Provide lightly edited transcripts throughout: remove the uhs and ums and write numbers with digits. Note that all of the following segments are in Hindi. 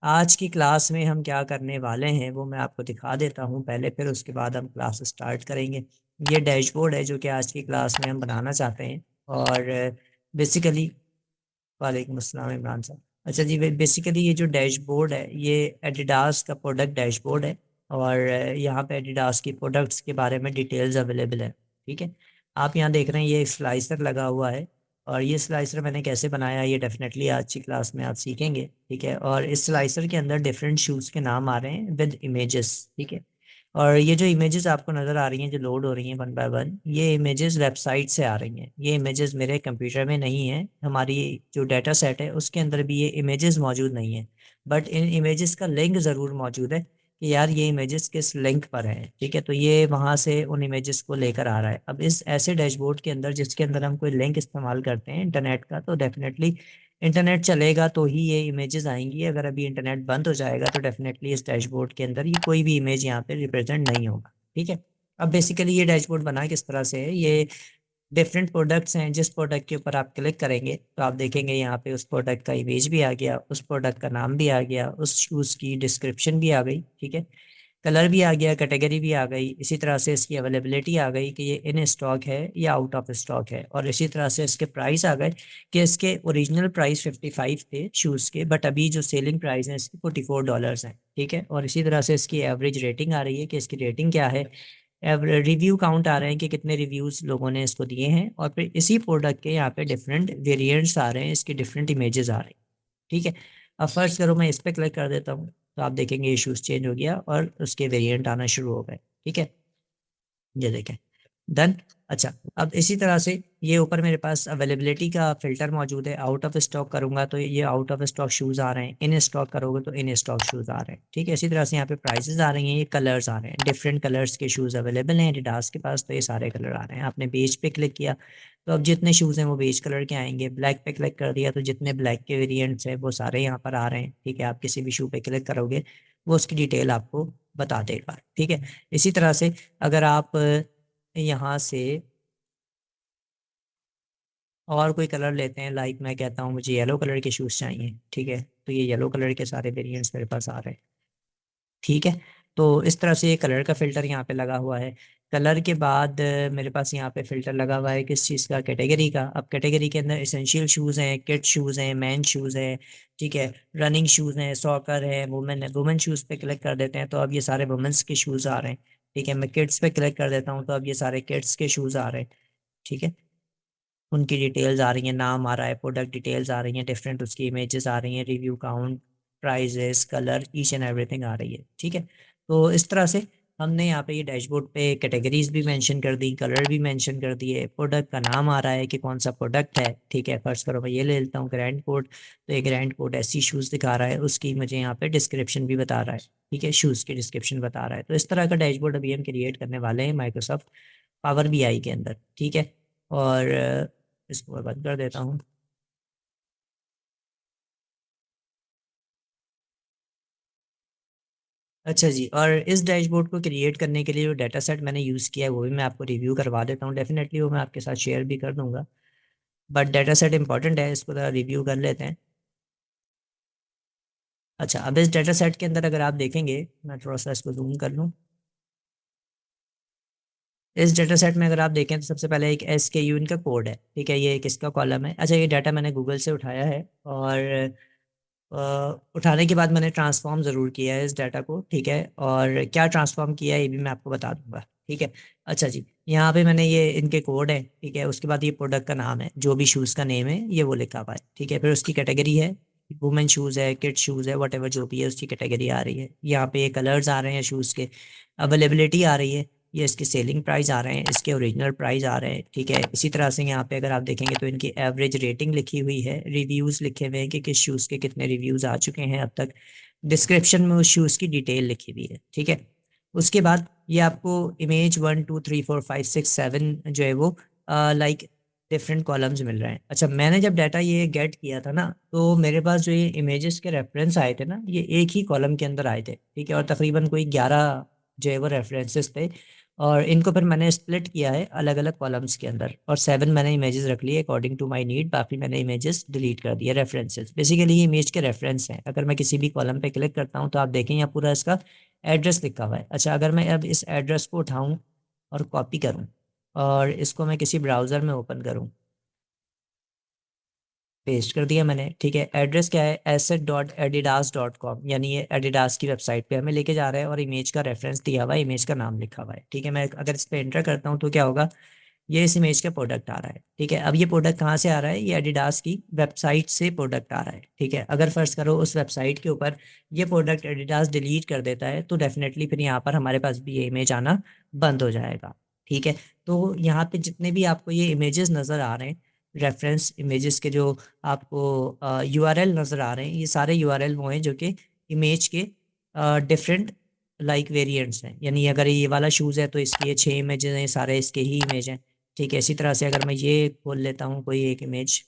आज की क्लास में हम क्या करने वाले हैं वो मैं आपको दिखा देता हूँ पहले, फिर उसके बाद हम क्लास स्टार्ट करेंगे। ये डैशबोर्ड है जो कि आज की क्लास में हम बनाना चाहते हैं। और बेसिकली, वालेकुम अस्सलाम इमरान साहब। अच्छा जी, बेसिकली ये जो डैशबोर्ड है ये एडिडास का प्रोडक्ट डैशबोर्ड है। और यहाँ पे एडिडास की प्रोडक्ट्स के बारे में डिटेल्स अवेलेबल है। ठीक है, आप यहाँ देख रहे हैं ये एक स्लाइसर लगा हुआ है। और ये स्लाइसर मैंने कैसे बनाया ये डेफिनेटली आज की क्लास में आप सीखेंगे। ठीक है, और इस स्लाइसर के अंदर डिफरेंट शूज़ के नाम आ रहे हैं विद इमेजेस। ठीक है, और ये जो इमेजेस आपको नज़र आ रही हैं जो लोड हो रही हैं वन बाय वन, ये इमेजेस वेबसाइट से आ रही हैं। ये इमेजेस मेरे कंप्यूटर में नहीं है, हमारी जो डाटा सेट है उसके अंदर भी ये इमेजेस मौजूद नहीं है। बट इन इमेजेस का लिंक ज़रूर मौजूद है कि यार ये इमेजेस किस लिंक पर है। ठीक है, तो ये वहाँ से उन इमेजेस को लेकर आ रहा है। अब इस ऐसे डैशबोर्ड के अंदर जिसके अंदर हम कोई लिंक इस्तेमाल करते हैं इंटरनेट का, तो डेफिनेटली इंटरनेट चलेगा तो ही ये इमेजेस आएंगी। अगर अभी इंटरनेट बंद हो जाएगा तो डेफिनेटली इस डैशबोर्ड के अंदर ये कोई भी इमेज यहाँ पे रिप्रेजेंट नहीं होगा। ठीक है, अब बेसिकली ये डैशबोर्ड बना किस तरह से है, ये डिफरेंट प्रोडक्ट्स हैं। जिस प्रोडक्ट के ऊपर आप क्लिक करेंगे तो आप देखेंगे यहाँ पे उस प्रोडक्ट का इमेज भी आ गया, उस प्रोडक्ट का नाम भी आ गया, उस शूज़ की डिस्क्रिप्शन भी आ गई। ठीक है, कलर भी आ गया, कैटेगरी भी आ गई, इसी तरह से इसकी अवेलेबिलिटी आ गई कि ये इन स्टॉक है या आउट ऑफ स्टॉक है। और इसी तरह से इसके प्राइस आ गए कि इसके ओरिजिनल प्राइस 55 थे शूज़ के, बट अभी जो सेलिंग प्राइस है इसके $44 हैं। ठीक है, और इसी तरह से इसकी एवरेज रेटिंग आ रही है कि इसकी रेटिंग क्या है। रिव्यू काउंट आ रहे हैं कि कितने रिव्यूज़ लोगों ने इसको दिए हैं। और फिर इसी प्रोडक्ट के यहाँ पे डिफरेंट वेरिएंट्स आ रहे हैं, इसकी डिफरेंट इमेजेस आ रही हैं। ठीक है, अब फर्स्ट करो मैं इस पर क्लिक कर देता हूँ तो आप देखेंगे ये शूज़ चेंज हो गया और उसके वेरिएंट आना शुरू हो गए। ठीक है, ये देखें, डन। अच्छा, अब इसी तरह से ये ऊपर मेरे पास अवेलेबिलिटी का फिल्टर मौजूद है। आउट ऑफ स्टॉक करूंगा तो ये आउट ऑफ स्टॉक शूज़ आ रहे हैं, इन स्टॉक करोगे तो इन स्टॉक शूज़ आ रहे हैं। ठीक है, इसी तरह से यहाँ पे प्राइसेस आ रही हैं, ये कलर्स आ रहे हैं, डिफरेंट कलर्स के शूज़ अवेलेबल हैं एडिडास के पास, तो ये सारे कलर आ रहे हैं। आपने बेज पे क्लिक किया तो अब जितने शूज़ हैं वो बेज कलर के आएंगे। ब्लैक पे क्लिक कर दिया तो जितने ब्लैक के वेरियंट्स हैं वो सारे यहाँ पर आ रहे हैं। ठीक है, आप किसी भी शू पे क्लिक करोगे वो उसकी डिटेल आपको बता देगा। ठीक है, इसी तरह से अगर आप यहाँ से और कोई कलर लेते हैं, लाइक मैं कहता हूँ मुझे येलो कलर के शूज़ चाहिए। ठीक है, तो ये येलो कलर के सारे वेरिएंट्स मेरे पास आ रहे हैं। ठीक है, तो इस तरह से ये कलर का फ़िल्टर यहाँ पे लगा हुआ है। कलर के बाद मेरे पास यहाँ पे फ़िल्टर लगा हुआ है किस चीज़ का, कैटेगरी का। अब कैटेगरी के अंदर एसेंशियल शूज़ हैं, किड शूज़ हैं, मैन शूज़ हैं। ठीक है, रनिंग शूज़ हैं, सॉकर है, वुमेन है। वुमेन शूज़ पे क्लिक कर देते हैं तो अब ये सारे वुमेंस के शूज़ आ रहे हैं। ठीक है, मैं किड्स पे क्लिक कर देता हूँ तो अब ये सारे किड्स के शूज़ आ रहे हैं। ठीक है, उनकी डिटेल्स आ रही हैं, नाम आ रहा है, प्रोडक्ट डिटेल्स आ रही हैं, डिफरेंट उसकी इमेजेस आ रही हैं, review count, prices, colour, each and everything आ रही है। ठीक है, तो इस तरह से हमने यहाँ पे ये डैशबोर्ड पे कैटेगरीज भी मेंशन कर दी, कलर भी मेंशन कर दिए, प्रोडक्ट का नाम आ रहा है कि कौन सा प्रोडक्ट है। ठीक है, फर्स्ट करो मैं ये ले लेता हूँ ग्रैंड कोड, तो ये ग्रैंड कोड ऐसी शूज़ दिखा रहा है, उसकी मुझे यहाँ पे डिस्क्रिप्शन भी बता रहा है। ठीक है, शूज़ की डिस्क्रिप्शन बता रहा है। तो इस तरह का डैशबोर्ड अभी हम क्रिएट करने वाले हैं माइक्रोसॉफ्ट पावर बीआई के अंदर। ठीक है, और इसको मैं बंद कर देता हूँ। अच्छा जी, और इस डैशबोर्ड को क्रिएट करने के लिए जो डाटा सेट मैंने यूज़ किया है वो भी मैं आपको रिव्यू करवा देता हूँ। डेफिनेटली वो मैं आपके साथ शेयर भी कर दूंगा, बट डाटा सेट इंपॉर्टेंट है, इसको ज़रा रिव्यू कर लेते हैं। अच्छा, अब इस डाटा सेट के अंदर अगर आप देखेंगे, मैं थोड़ा सा इसको जूम कर लूँ। इस डाटा सेट में अगर आप देखें तो सबसे पहले एक SKU इनका कोड है। ठीक है, ये किसका कॉलम है। अच्छा, ये डाटा मैंने गूगल से उठाया है और उठाने के बाद मैंने ट्रांसफॉर्म ज़रूर किया है इस डाटा को। ठीक है, और क्या ट्रांसफॉर्म किया है ये भी मैं आपको बता दूंगा। ठीक है, अच्छा जी, यहाँ पे मैंने ये इनके कोड है। ठीक है, उसके बाद ये प्रोडक्ट का नाम है, जो भी शूज़ का नेम है ये वो लिखा हुआ है। ठीक है, फिर उसकी कैटेगरी है, वुमेन शूज़ है, किड शूज़ है, वट जो भी है उसकी कैटेगरी आ रही है। यहाँ पे ये कलर्स आ रहे हैं शूज़ के, अवेलेबिलिटी आ रही है, ये इसके सेलिंग प्राइस आ रहे हैं, इसके ओरिजिनल प्राइस आ रहे हैं। ठीक है, इसी तरह से यहाँ पे अगर आप देखेंगे तो इनकी एवरेज रेटिंग लिखी हुई है, रिव्यूज़ लिखे हुए हैं कि किस शूज़ के कितने रिव्यूज़ आ चुके हैं अब तक, डिस्क्रिप्शन में उस शूज़ की डिटेल लिखी हुई है। ठीक है, उसके बाद ये आपको इमेज 1 2 3 4 5 6 7 जो है वो लाइक डिफरेंट कॉलम्स मिल रहे हैं। अच्छा, मैंने जब डाटा ये गेट किया था ना तो मेरे पास जो ये इमेजेस के रेफरेंस आए थे ना, ये एक ही कॉलम के अंदर आए थे। ठीक है, और तकरीबन कोई 11 जो है वो रेफरेंसेस थे, और इनको फिर मैंने स्प्लिट किया है अलग अलग कॉलम्स के अंदर, और 7 मैंने इमेजेस रख लिए अकॉर्डिंग टू माय नीड, बाकी मैंने इमेजेस डिलीट कर दिए। रेफरेंसेस बेसिकली ये इमेज के रेफरेंस हैं। अगर मैं किसी भी कॉलम पे क्लिक करता हूँ तो आप देखें यहाँ पूरा इसका एड्रेस लिखा हुआ है। अच्छा, अगर मैं अब इस एड्रेस को उठाऊँ और कॉपी करूँ और इसको मैं किसी ब्राउज़र में ओपन करूँ, पेस्ट कर दिया मैंने। ठीक है, एड्रेस क्या है, asset.adidas.com, यानी ये एडिडास की वेबसाइट पे हमें लेके जा रहा है, और इमेज का रेफरेंस दिया हुआ है, इमेज का नाम लिखा हुआ है। ठीक है, मैं अगर इस पे एंटर करता हूँ तो क्या होगा, ये इस इमेज का प्रोडक्ट आ रहा है। ठीक है, अब ये प्रोडक्ट कहाँ से आ रहा है, ये एडिडास की वेबसाइट से प्रोडक्ट आ रहा है। ठीक है, अगर फर्ज करो उस वेबसाइट के ऊपर ये प्रोडक्ट एडिडास डिलीट कर देता है तो डेफिनेटली फिर यहाँ पर हमारे पास भी ये इमेज आना बंद हो जाएगा। ठीक है, तो यहाँ पे जितने भी आपको ये इमेजेस नज़र आ रहे हैं, रेफरेंस इमेजेस के जो आपको यूआरएल नज़र आ रहे हैं, ये सारे यूआरएल वो हैं जो कि इमेज के डिफरेंट लाइक वेरिएंट्स हैं। यानी अगर ये वाला शूज़ है तो इसके ये 6 इमेजेस हैं, ये सारे इसके ही इमेज हैं। ठीक है, इसी तरह से अगर मैं ये खोल लेता हूँ कोई एक इमेज,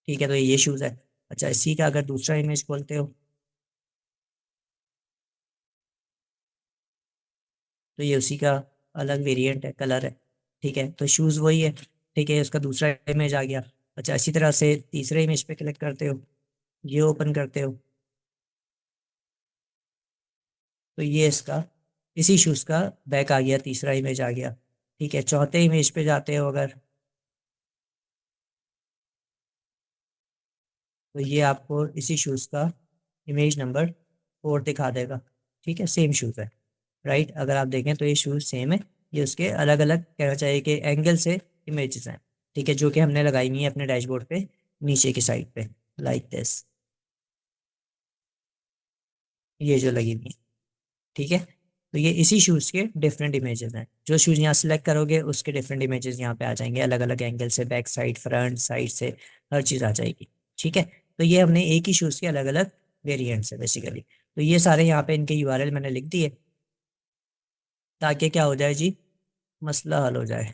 ठीक है, तो ये शूज़ है। अच्छा, इसी का अगर दूसरा इमेज खोलते हो तो ये उसी का अलग वेरिएंट है, कलर है। ठीक है, तो शूज़ वही है। ठीक है, उसका दूसरा इमेज आ गया। अच्छा, इसी तरह से तीसरे इमेज पे क्लिक करते हो, ये ओपन करते हो, तो ये इसका इसी शूज़ का बैक आ गया, तीसरा इमेज आ गया। ठीक है, चौथे इमेज पे जाते हो अगर, तो ये आपको इसी शूज़ का इमेज नंबर 4 दिखा देगा। ठीक है, सेम शूज़ है। राइट, अगर आप देखें तो ये शूज़ सेम है, ये उसके अलग अलग कहना चाहिए कि एंगल से इमेजेस हैं। ठीक है, जो कि हमने लगाई हुई है अपने डैशबोर्ड पे नीचे की साइड पे, लाइक दिस, ये जो लगी हुई है। ठीक है, तो ये इसी शूज़ के डिफरेंट इमेजेस हैं। जो शूज़ यहाँ सेलेक्ट करोगे उसके डिफरेंट इमेजेस यहाँ पे आ जाएंगे, अलग अलग एंगल से, बैक साइड, फ्रंट साइड से, हर चीज़ आ जाएगी। ठीक है, तो ये हमने एक ही शूज़ के अलग अलग वेरिएंट्स है बेसिकली। तो ये सारे यहाँ पे इनके यूआरएल मैंने लिख दिए, ताकि क्या हो जाए जी, मसला हल हो जाए।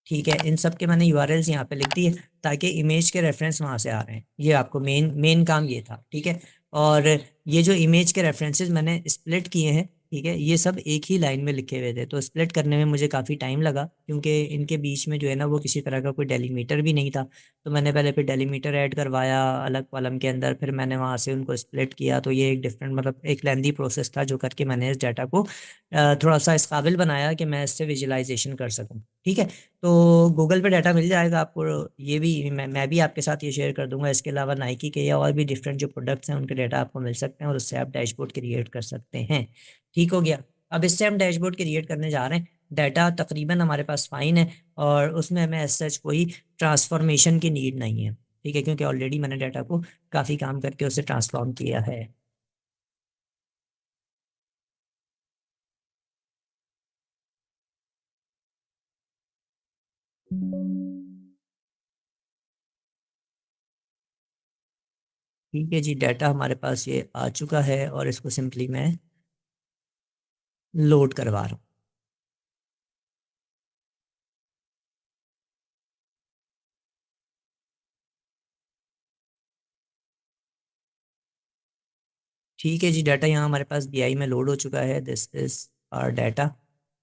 ठीक है, इन सब के मैंने यूआरएल्स यहाँ पे लिख दिए ताकि इमेज के रेफरेंस वहाँ से आ रहे हैं। ये आपको मेन मेन काम ये था। ठीक है, और ये जो इमेज के रेफरेंसेस मैंने स्प्लिट किए हैं, ठीक है, ये सब एक ही लाइन में लिखे हुए थे, तो स्प्लिट करने में मुझे काफ़ी टाइम लगा, क्योंकि इनके बीच में जो है ना वो किसी तरह का कोई डेलीमीटर भी नहीं था। तो मैंने पहले फिर डेलीमीटर ऐड करवाया अलग कॉलम के अंदर, फिर मैंने वहाँ से उनको स्प्लिट किया। तो ये एक डिफरेंट मतलब एक लेंदी प्रोसेस था, जो करके मैंने इस डाटा को थोड़ा सा इस काबिल बनाया कि मैं इससे विजुलाइजेशन कर सकूँ। ठीक है, तो गूगल पे डाटा मिल जाएगा आपको। ये भी मैं भी आपके साथ ये शेयर कर दूंगा। इसके अलावा नाइकी के या और भी डिफरेंट जो प्रोडक्ट्स हैं उनके डाटा आपको मिल सकते हैं, और उससे आप डैशबोर्ड क्रिएट कर सकते हैं। ठीक हो गया, अब इससे हम डैशबोर्ड क्रिएट करने जा रहे हैं। डाटा तकरीबन हमारे पास फाइन है, और उसमें हमें एज सच कोई ट्रांसफॉर्मेशन की नीड नहीं है। ठीक है, क्योंकि ऑलरेडी मैंने डाटा को काफ़ी काम करके उसे ट्रांसफॉर्म किया है। ठीक है जी, डाटा हमारे पास ये आ चुका है, और इसको सिंपली मैं लोड करवा रहा हूँ। ठीक है जी, डाटा यहाँ हमारे पास बीआई में लोड हो चुका है। दिस इज आवर डाटा,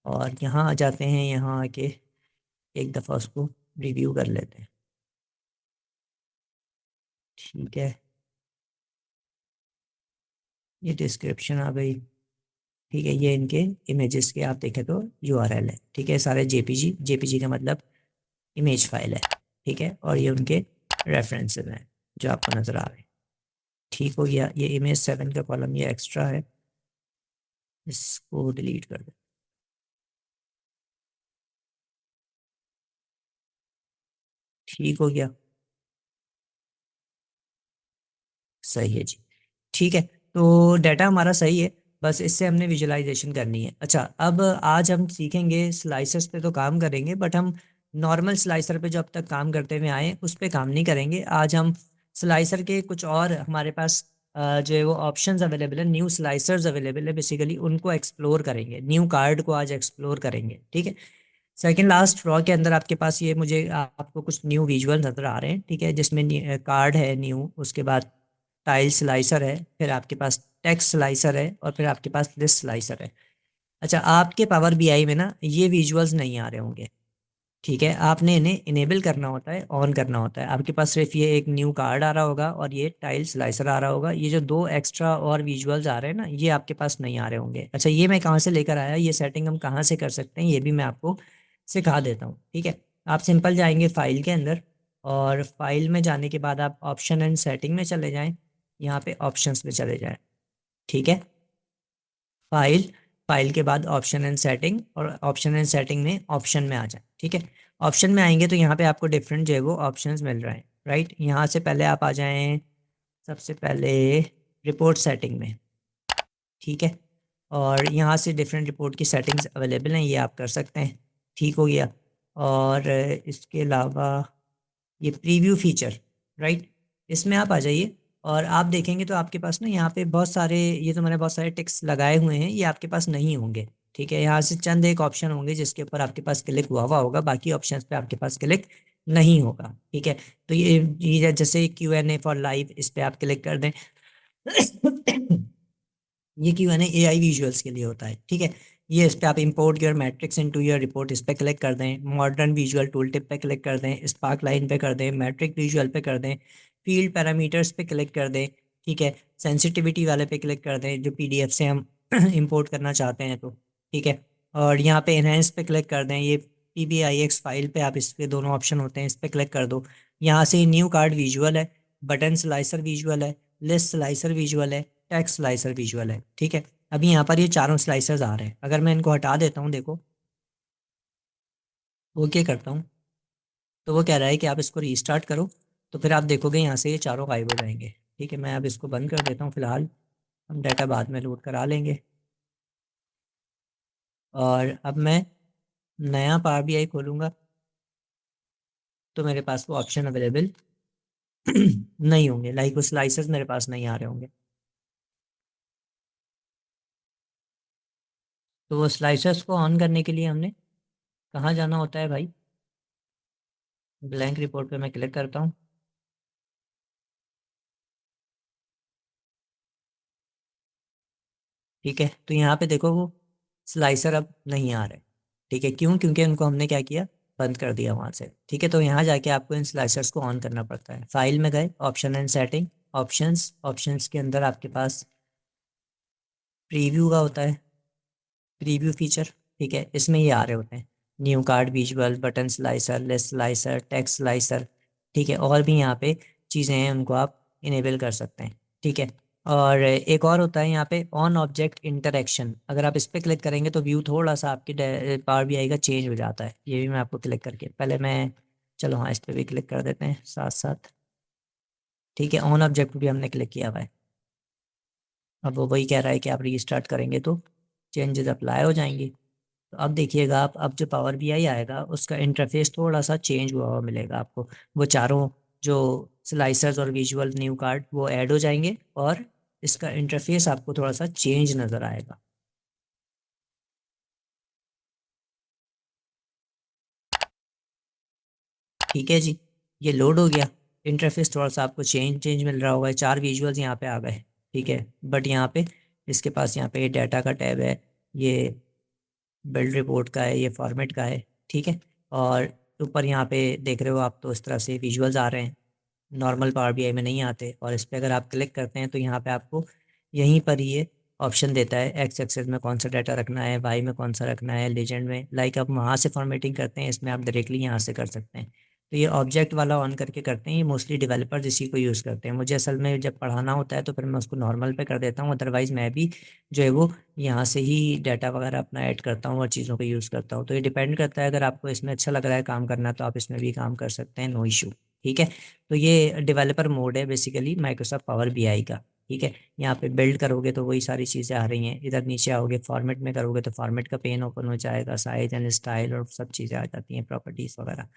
और यहाँ आ जाते हैं, यहाँ आके एक दफ़ा उसको रिव्यू कर लेते हैं। ठीक है, ये डिस्क्रिप्शन आ गई। ठीक है, ये इनके इमेजेस के आप देखें तो यूआरएल है। ठीक है, सारे जेपीजी, जेपीजी का मतलब इमेज फाइल है। ठीक है, और ये उनके रेफरेंसेस हैं जो आपको नज़र आ रहे हैं। ठीक हो गया, ये इमेज 7 का कॉलम ये एक्स्ट्रा है, इसको डिलीट कर दो। ठीक हो गया, सही है जी। ठीक है, तो डाटा हमारा सही है, बस इससे हमने विजुलाइजेशन करनी है। अच्छा, अब आज हम सीखेंगे, स्लाइसर्स पे तो काम करेंगे, बट हम नॉर्मल स्लाइसर पे जो अब तक काम करते हुए आए हैं उस पे काम नहीं करेंगे। आज हम स्लाइसर के कुछ और हमारे पास जो है वो ऑप्शंस अवेलेबल है, न्यू स्लाइसर्स अवेलेबल है बेसिकली, उनको एक्सप्लोर करेंगे। न्यू कार्ड को आज एक्सप्लोर करेंगे। ठीक है, सेकंड लास्ट ड्रॉ के अंदर आपके पास ये मुझे आपको कुछ न्यू विजुअल नज़र आ रहे हैं। ठीक है, जिसमें कार्ड है न्यू, उसके बाद टाइल स्लाइसर है, फिर आपके पास टेक्स्ट स्लाइसर है, और फिर आपके पास लिस्ट स्लाइसर है। अच्छा, आपके पावर बीआई में ना ये विजुअल्स नहीं आ रहे होंगे, ठीक है। आपने इन्हें इनेबल करना होता है, ऑन करना होता है। आपके पास सिर्फ ये एक न्यू कार्ड आ रहा होगा और ये टाइल स्लाइसर आ रहा होगा। ये जो दो एक्स्ट्रा और विजुअल्स आ रहे हैं ना, ये आपके पास नहीं आ रहे होंगे। अच्छा, ये मैं कहाँ से लेकर आया, ये सेटिंग हम कहाँ से कर सकते हैं, ये भी मैं आपको सिखा देता हूँ, ठीक है। आप सिंपल जाएंगे फाइल के अंदर, और फाइल में जाने के बाद आप ऑप्शन एंड सेटिंग में चले जाएँ, यहाँ पे ऑप्शंस में चले जाएँ, ठीक है। फाइल, फाइल के बाद ऑप्शन एंड सेटिंग, और ऑप्शन एंड सेटिंग में ऑप्शन में आ जाए, ठीक है। ऑप्शन में आएंगे तो यहाँ पे आपको डिफरेंट जो है वो ऑप्शंस मिल रहे हैं, राइट। यहाँ से पहले आप आ जाएं सबसे पहले रिपोर्ट सेटिंग में, ठीक है। और यहाँ से डिफरेंट रिपोर्ट की सेटिंग्स अवेलेबल हैं, ये आप कर सकते हैं, ठीक हो गया। और इसके अलावा ये प्रीव्यू फीचर, राइट, इसमें आप आ जाइए, और आप देखेंगे तो आपके पास ना यहाँ पे बहुत सारे, ये तो मैंने बहुत सारे टिक्स लगाए हुए हैं, ये आपके पास नहीं होंगे, ठीक है। यहाँ से चंद एक ऑप्शन होंगे जिसके ऊपर आपके पास क्लिक हुआ होगा, बाकी ऑप्शंस पे आपके पास क्लिक नहीं होगा, ठीक है। तो ये जैसे Q&A फॉर लाइव, इस पे आप क्लिक कर दें। ये Q&A AI विजुअल्स के लिए होता है, ठीक है। ये इस पे आप import your matrix into your report, इस पे क्लिक कर दें। मॉडर्न विजुअल टूल टिप पे क्लिक कर दें, स्पार्क लाइन पे कर दें, मैट्रिक विजुअल पे कर दें, फील्ड पैरामीटर्स पे क्लिक कर दें, ठीक है। सेंसिटिविटी वाले पे क्लिक कर दें जो PDF से हम इंपोर्ट करना चाहते हैं, तो ठीक है। और यहाँ पे इनहेंस पे क्लिक कर दें, ये PBIX फाइल पे आप इस पे दोनों ऑप्शन होते हैं, इस पे क्लिक कर दो। यहाँ से न्यू कार्ड विजुअल है, बटन स्लाइसर विजुअल है, लिस्ट स्लाइसर विजुअल है, टेक्स्ट स्लाइसर विजुअल है, ठीक है। अभी यहाँ पर ये चारों स्लाइसर्स आ रहे हैं, अगर मैं इनको हटा देता हूँ, देखो वो क्या करता हूँ, तो वो कह रहा है कि आप इसको रीस्टार्ट करो, तो फिर आप देखोगे यहाँ से ये चारों गायब हो जाएंगे, ठीक है। मैं अब इसको बंद कर देता हूँ फिलहाल, हम डाटा बाद में लोड करा लेंगे। और अब मैं नया पावर BI खोलूँगा, तो मेरे पास वो ऑप्शन अवेलेबल नहीं होंगे, लाइक वो स्लाइसर्स मेरे पास नहीं आ रहे होंगे। तो वो स्लाइसर्स को ऑन करने के लिए हमने कहाँ जाना होता है भाई, ब्लैंक रिपोर्ट पे मैं क्लिक करता हूँ, ठीक है। तो यहाँ पे देखो वो स्लाइसर अब नहीं आ रहे, ठीक है। क्यों? क्योंकि उनको हमने क्या किया, बंद कर दिया वहाँ से, ठीक है। तो यहाँ जाके आपको इन स्लाइसर्स को ऑन करना पड़ता है। फाइल में गए, option and setting, options, options के अंदर आपके पास प्रीव्यू का होता है, प्रीव्यू फीचर, ठीक है। इसमें ये आ रहे होते हैं new card visual, button slicer, list slicer, text slicer, ठीक है। और भी यहाँ पे चीज़ें हैं, उनको आप इनेबल कर सकते हैं, ठीक है। और एक और होता है यहाँ पे ऑन ऑब्जेक्ट इंटरेक्शन, अगर आप इस पर क्लिक करेंगे तो व्यू थोड़ा सा आपकी पावर BI का चेंज हो जाता है। ये भी मैं आपको क्लिक करके, पहले मैं, चलो हाँ, इस पर भी क्लिक कर देते हैं साथ साथ, ठीक है। ऑन ऑब्जेक्ट भी हमने क्लिक किया हुआ है। अब वो वही कह रहा है कि आप रीस्टार्ट करेंगे तो चेंजेस अप्लाई हो जाएंगी। तो अब देखिएगा, आप अब जो पावर BI आएगा उसका इंटरफेस थोड़ा सा चेंज हुआ हुआ मिलेगा आपको। वो चारों जो स्लाइसर्स और विजुअल न्यू कार्ड वो ऐड हो जाएंगे, और इसका इंटरफेस आपको थोड़ा सा चेंज नज़र आएगा। ठीक है जी, ये लोड हो गया। इंटरफेस थोड़ा सा आपको चेंज चेंज मिल रहा होगा, चार विजुअल्स यहाँ पे आ गए, ठीक है। बट यहाँ पे इसके पास यहाँ पे डाटा का टैब है, ये बिल्ड रिपोर्ट का है, ये फॉर्मेट का है, ठीक है। और ऊपर यहाँ पे देख रहे हो आप, तो इस तरह से विजुअल्स आ रहे हैं, नॉर्मल पावर BI में नहीं आते। और इस पर अगर आप क्लिक करते हैं तो यहाँ पे आपको यहीं पर ही ये ऑप्शन देता है, एक्स एक्सेस में कौन सा डाटा रखना है, वाई में कौन सा रखना है, लेजेंड में, लाइक आप वहाँ से फॉर्मेटिंग करते हैं, इसमें आप डायरेक्टली यहाँ से कर सकते हैं। तो ये ऑब्जेक्ट वाला ऑन करके करते हैं, ये मोस्टली डेवलपर्स इसी को यूज़ करते हैं। मुझे असल में जब पढ़ाना होता है तो फिर मैं उसको नॉर्मल पे कर देता हूँ, अदरवाइज़ मैं भी जो है वो यहाँ से ही डाटा वगैरह अपना ऐड करता हूँ और चीज़ों को यूज़ करता हूँ। तो ये डिपेंड करता है, अगर आपको इसमें अच्छा लग रहा है काम करना तो आप इसमें भी काम कर सकते हैं, नो इशू, ठीक है। तो ये डेवलपर मोड है बेसिकली माइक्रोसॉफ्ट पावर BI का, ठीक है। यहाँ पे बिल्ड करोगे तो वही सारी चीज़ें आ रही हैं, इधर नीचे आओगे फॉर्मेट में करोगे तो फॉर्मेट का पेन ओपन हो जाएगा, साइज एंड स्टाइल और सब चीज़ें आ जाती हैं, प्रॉपर्टीज़ वगैरह,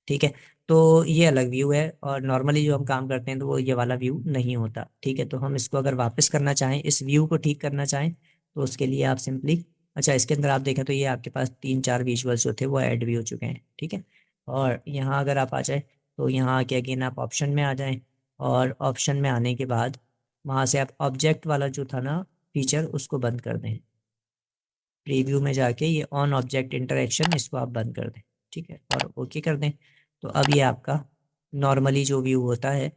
ठीक है। तो ये अलग व्यू है, और नॉर्मली जो हम काम करते हैं तो वो ये वाला व्यू नहीं होता, ठीक है। तो हम इसको अगर वापस करना चाहें, इस व्यू को ठीक करना चाहें, तो उसके लिए आप सिंपली, अच्छा इसके अंदर आप देखें तो ये आपके पास 3-4 विजुअल्स जो थे वो ऐड भी हो चुके हैं, ठीक है। और यहाँ अगर आप आ जाए तो यहाँ आके अगेन आप ऑप्शन में आ जाएं, और ऑप्शन में आने के बाद वहाँ से आप ऑब्जेक्ट वाला जो था ना फीचर, उसको बंद कर दें। प्रीव्यू में जाके ये ऑन ऑब्जेक्ट इंटरेक्शन, इसको आप बंद कर दें, ठीक है, और ओके कर दें। तो अब ये आपका नॉर्मली जो व्यू होता है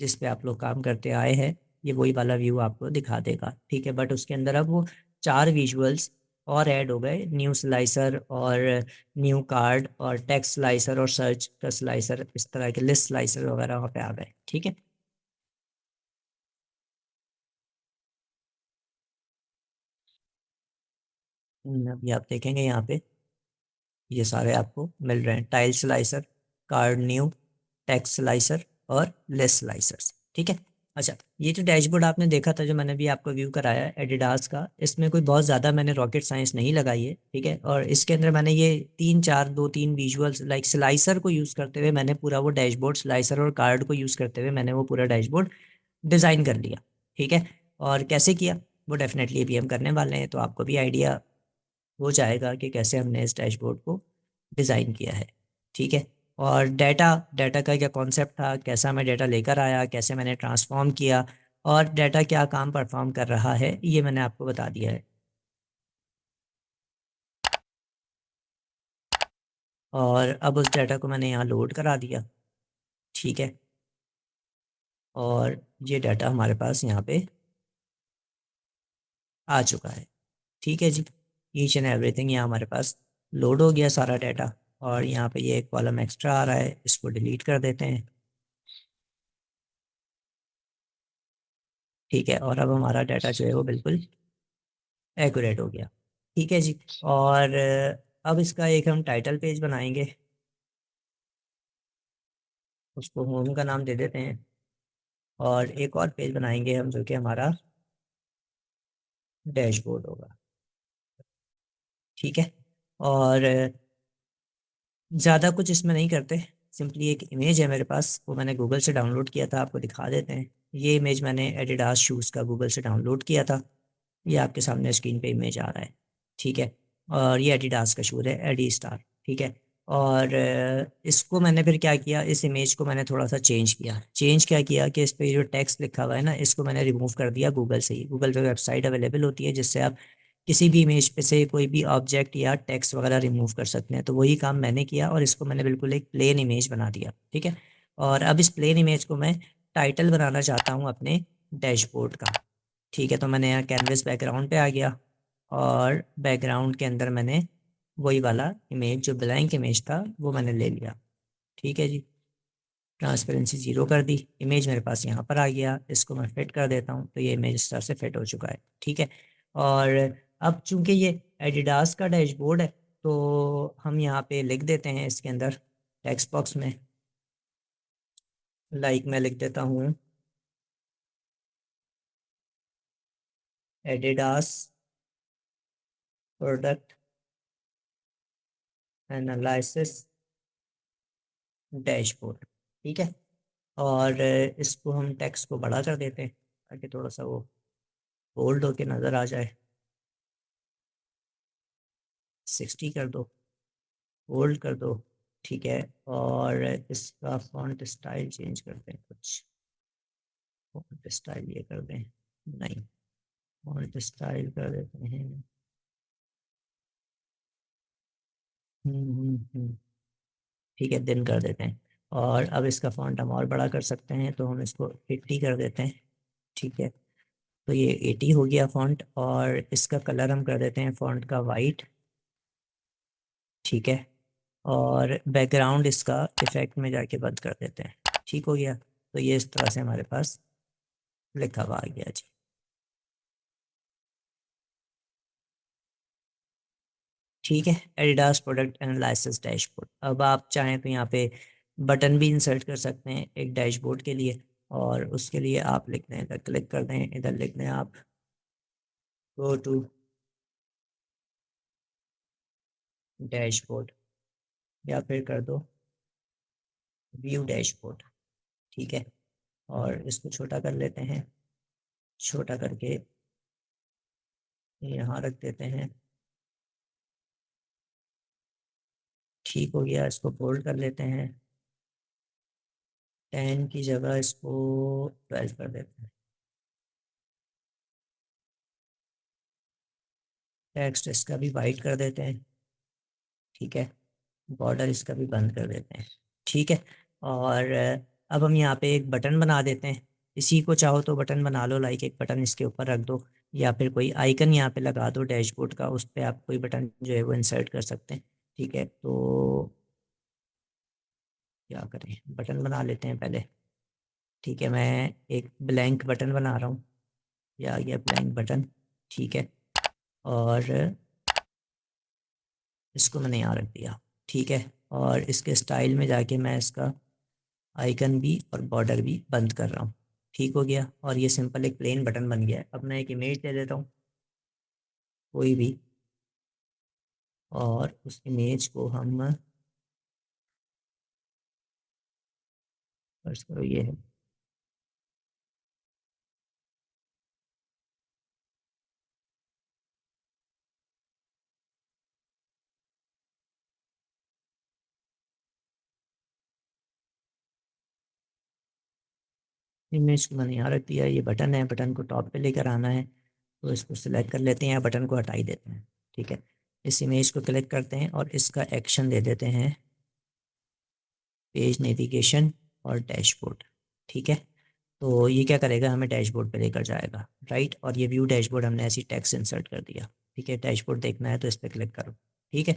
जिस पे आप लोग काम करते आए हैं, ये वही वाला व्यू आपको दिखा देगा, ठीक है। बट उसके अंदर अब वो 4 विजुअल्स और ऐड हो गए, न्यू स्लाइसर और न्यू कार्ड और टेक्स्ट स्लाइसर और सर्च का स्लाइसर, इस तरह के लिस्ट स्लाइसर वगैरह वहाँ पे आ गए, ठीक है। अभी आप देखेंगे यहाँ पे ये सारे आपको मिल रहे हैं, tile slicer, card new, text slicer और लिस्ट स्लाइसर्स, ठीक है। अच्छा, ये जो डैशबोर्ड आपने देखा था, जो मैंने भी आपको व्यू कराया है एडिडास का, इसमें कोई बहुत ज़्यादा मैंने रॉकेट साइंस नहीं लगाई है, ठीक है। और इसके अंदर मैंने ये 3 विजुअल्स लाइक स्लाइसर को यूज़ करते हुए मैंने पूरा वो डैशबोर्ड, स्लाइसर और कार्ड को यूज़ करते हुए मैंने वो पूरा डैशबोर्ड डिज़ाइन कर लिया, ठीक है। और कैसे किया वो डेफिनेटली अभी हम करने वाले हैं, तो आपको भी आइडिया हो जाएगा कि कैसे हमने इस डैशबोर्ड को डिज़ाइन किया है, ठीक है। और डाटा डाटा का क्या कॉन्सेप्ट था, कैसा मैं डाटा लेकर आया, कैसे मैंने ट्रांसफॉर्म किया, और डाटा क्या काम परफॉर्म कर रहा है, ये मैंने आपको बता दिया है। और अब उस डाटा को मैंने यहाँ लोड करा दिया, ठीक है। और ये डाटा हमारे पास यहाँ पे आ चुका है, ठीक है जी। ईच एंड एवरीथिंग यहाँ हमारे पास लोड हो गया सारा डाटा। और यहाँ पे ये एक कॉलम एक्स्ट्रा आ रहा है, इसको डिलीट कर देते हैं, ठीक है। और अब हमारा डाटा जो है वो बिल्कुल एक्यूरेट हो गया, ठीक है जी। और अब इसका एक हम टाइटल पेज बनाएंगे, उसको होम का नाम दे देते हैं। और एक और पेज बनाएंगे हम जो कि हमारा डैशबोर्ड होगा, ठीक है। और ज़्यादा कुछ इसमें नहीं करते, सिंपली एक इमेज है मेरे पास, वो मैंने गूगल से डाउनलोड किया था, आपको दिखा देते हैं। ये इमेज मैंने एडिडास शूज़ का गूगल से डाउनलोड किया था, ये आपके सामने स्क्रीन पे इमेज आ रहा है, ठीक है। और ये एडिडास का शूज़ है, एडी स्टार, ठीक है। और इसको मैंने फिर क्या किया, इस इमेज को मैंने थोड़ा सा चेंज क्या किया कि इस पे जो टेक्स्ट लिखा हुआ है ना, इसको मैंने रिमूव कर दिया गूगल से ही। गूगल पे वेबसाइट अवेलेबल होती है जिससे आप किसी भी इमेज पे से कोई भी ऑब्जेक्ट या टेक्स्ट वगैरह रिमूव कर सकते हैं, तो वही काम मैंने किया और इसको मैंने बिल्कुल एक प्लेन इमेज बना दिया, ठीक है। और अब इस प्लेन इमेज को मैं टाइटल बनाना चाहता हूँ अपने डैशबोर्ड का, ठीक है। तो मैंने यहाँ कैनवस बैकग्राउंड पे आ गया और बैकग्राउंड के अंदर मैंने वही वाला इमेज जो ब्लैंक इमेज था वो मैंने ले लिया, ठीक है जी। ट्रांसपेरेंसी 0 कर दी, इमेज मेरे पास यहाँ पर आ गया, इसको मैं फिट कर देता हूँ, तो ये इमेज इस तरह से फिट हो चुका है, ठीक है। और अब चूंकि ये एडिडास का डैशबोर्ड है, तो हम यहाँ पे लिख देते हैं इसके अंदर टेक्स्ट बॉक्स में, लाइक मैं लिख देता हूँ एडिडास प्रोडक्ट एनालिसिस डैशबोर्ड, ठीक है। और इसको हम टेक्स्ट को बड़ा कर देते हैं ताकि थोड़ा सा वो बोल्ड होके नज़र आ जाए। 60 कर दो, बोल्ड कर दो, ठीक है। और इसका फॉन्ट स्टाइल चेंज करते हैं कुछ, फॉन्ट स्टाइल ये कर दें, नहीं, फॉन्ट स्टाइल कर देते हैं, ठीक है, दिन कर देते हैं। और अब इसका फॉन्ट हम और बड़ा कर सकते हैं, तो हम इसको 80 कर देते हैं, ठीक है। तो ये 80 हो गया फॉन्ट। और इसका कलर हम कर देते हैं फॉन्ट का वाइट, ठीक है। और बैकग्राउंड इसका इफेक्ट में जाके बंद कर देते हैं, ठीक हो गया। तो ये इस तरह से हमारे पास लिखा हुआ आ गया जी, ठीक है। Adidas product analysis dashboard. अब आप चाहें तो यहाँ पे बटन भी इंसर्ट कर सकते हैं एक डैशबोर्ड के लिए, और उसके लिए आप लिख दें, इधर क्लिक कर दें, इधर लिख दें आप गो टू डैशबोर्ड, या फिर कर दो व्यू डैशबोर्ड, ठीक है। और इसको छोटा कर लेते हैं, छोटा करके यहाँ रख देते हैं, ठीक हो गया। इसको बोल्ड कर लेते हैं, 10 की जगह इसको 12 कर देते हैं। टेक्स्ट इसका भी वाइट कर देते हैं, ठीक है। बॉर्डर इसका भी बंद कर देते हैं, ठीक है। और अब हम यहाँ पे एक बटन बना देते हैं। इसी को चाहो तो बटन बना लो, लाइक एक बटन इसके ऊपर रख दो, या फिर कोई आइकन यहाँ पे लगा दो डैशबोर्ड का, उस पर आप कोई बटन जो है वो इंसर्ट कर सकते हैं, ठीक है। तो क्या करें, बटन बना लेते हैं पहले, ठीक है। मैं एक ब्लैंक बटन बना रहा हूँ, ये आ गया ब्लैंक बटन, ठीक है। और इसको मैंने यहाँ रख दिया, ठीक है। और इसके स्टाइल में जाके मैं इसका आइकन भी और बॉर्डर भी बंद कर रहा हूँ, ठीक हो गया। और ये सिंपल एक प्लेन बटन बन गया है। अब मैं एक इमेज ले लेता हूँ कोई भी, और उस इमेज को हम, फर्स्ट करो ये है, इमेज को मैंने यहाँ रख दिया। ये बटन है, बटन को टॉप पे लेकर आना है, तो इसको सिलेक्ट कर लेते हैं या बटन को हटा ही देते हैं, ठीक है। इस इमेज को क्लिक करते हैं और इसका एक्शन दे देते हैं पेज नेविगेशन और डैशबोर्ड, ठीक है। तो ये क्या करेगा, हमें डैशबोर्ड पे लेकर जाएगा, राइट। और ये व्यू डैशबोर्ड हमने ऐसी टेक्स्ट इंसर्ट कर दिया, ठीक है। डैशबोर्ड देखना है तो इस पर क्लिक करो, ठीक है।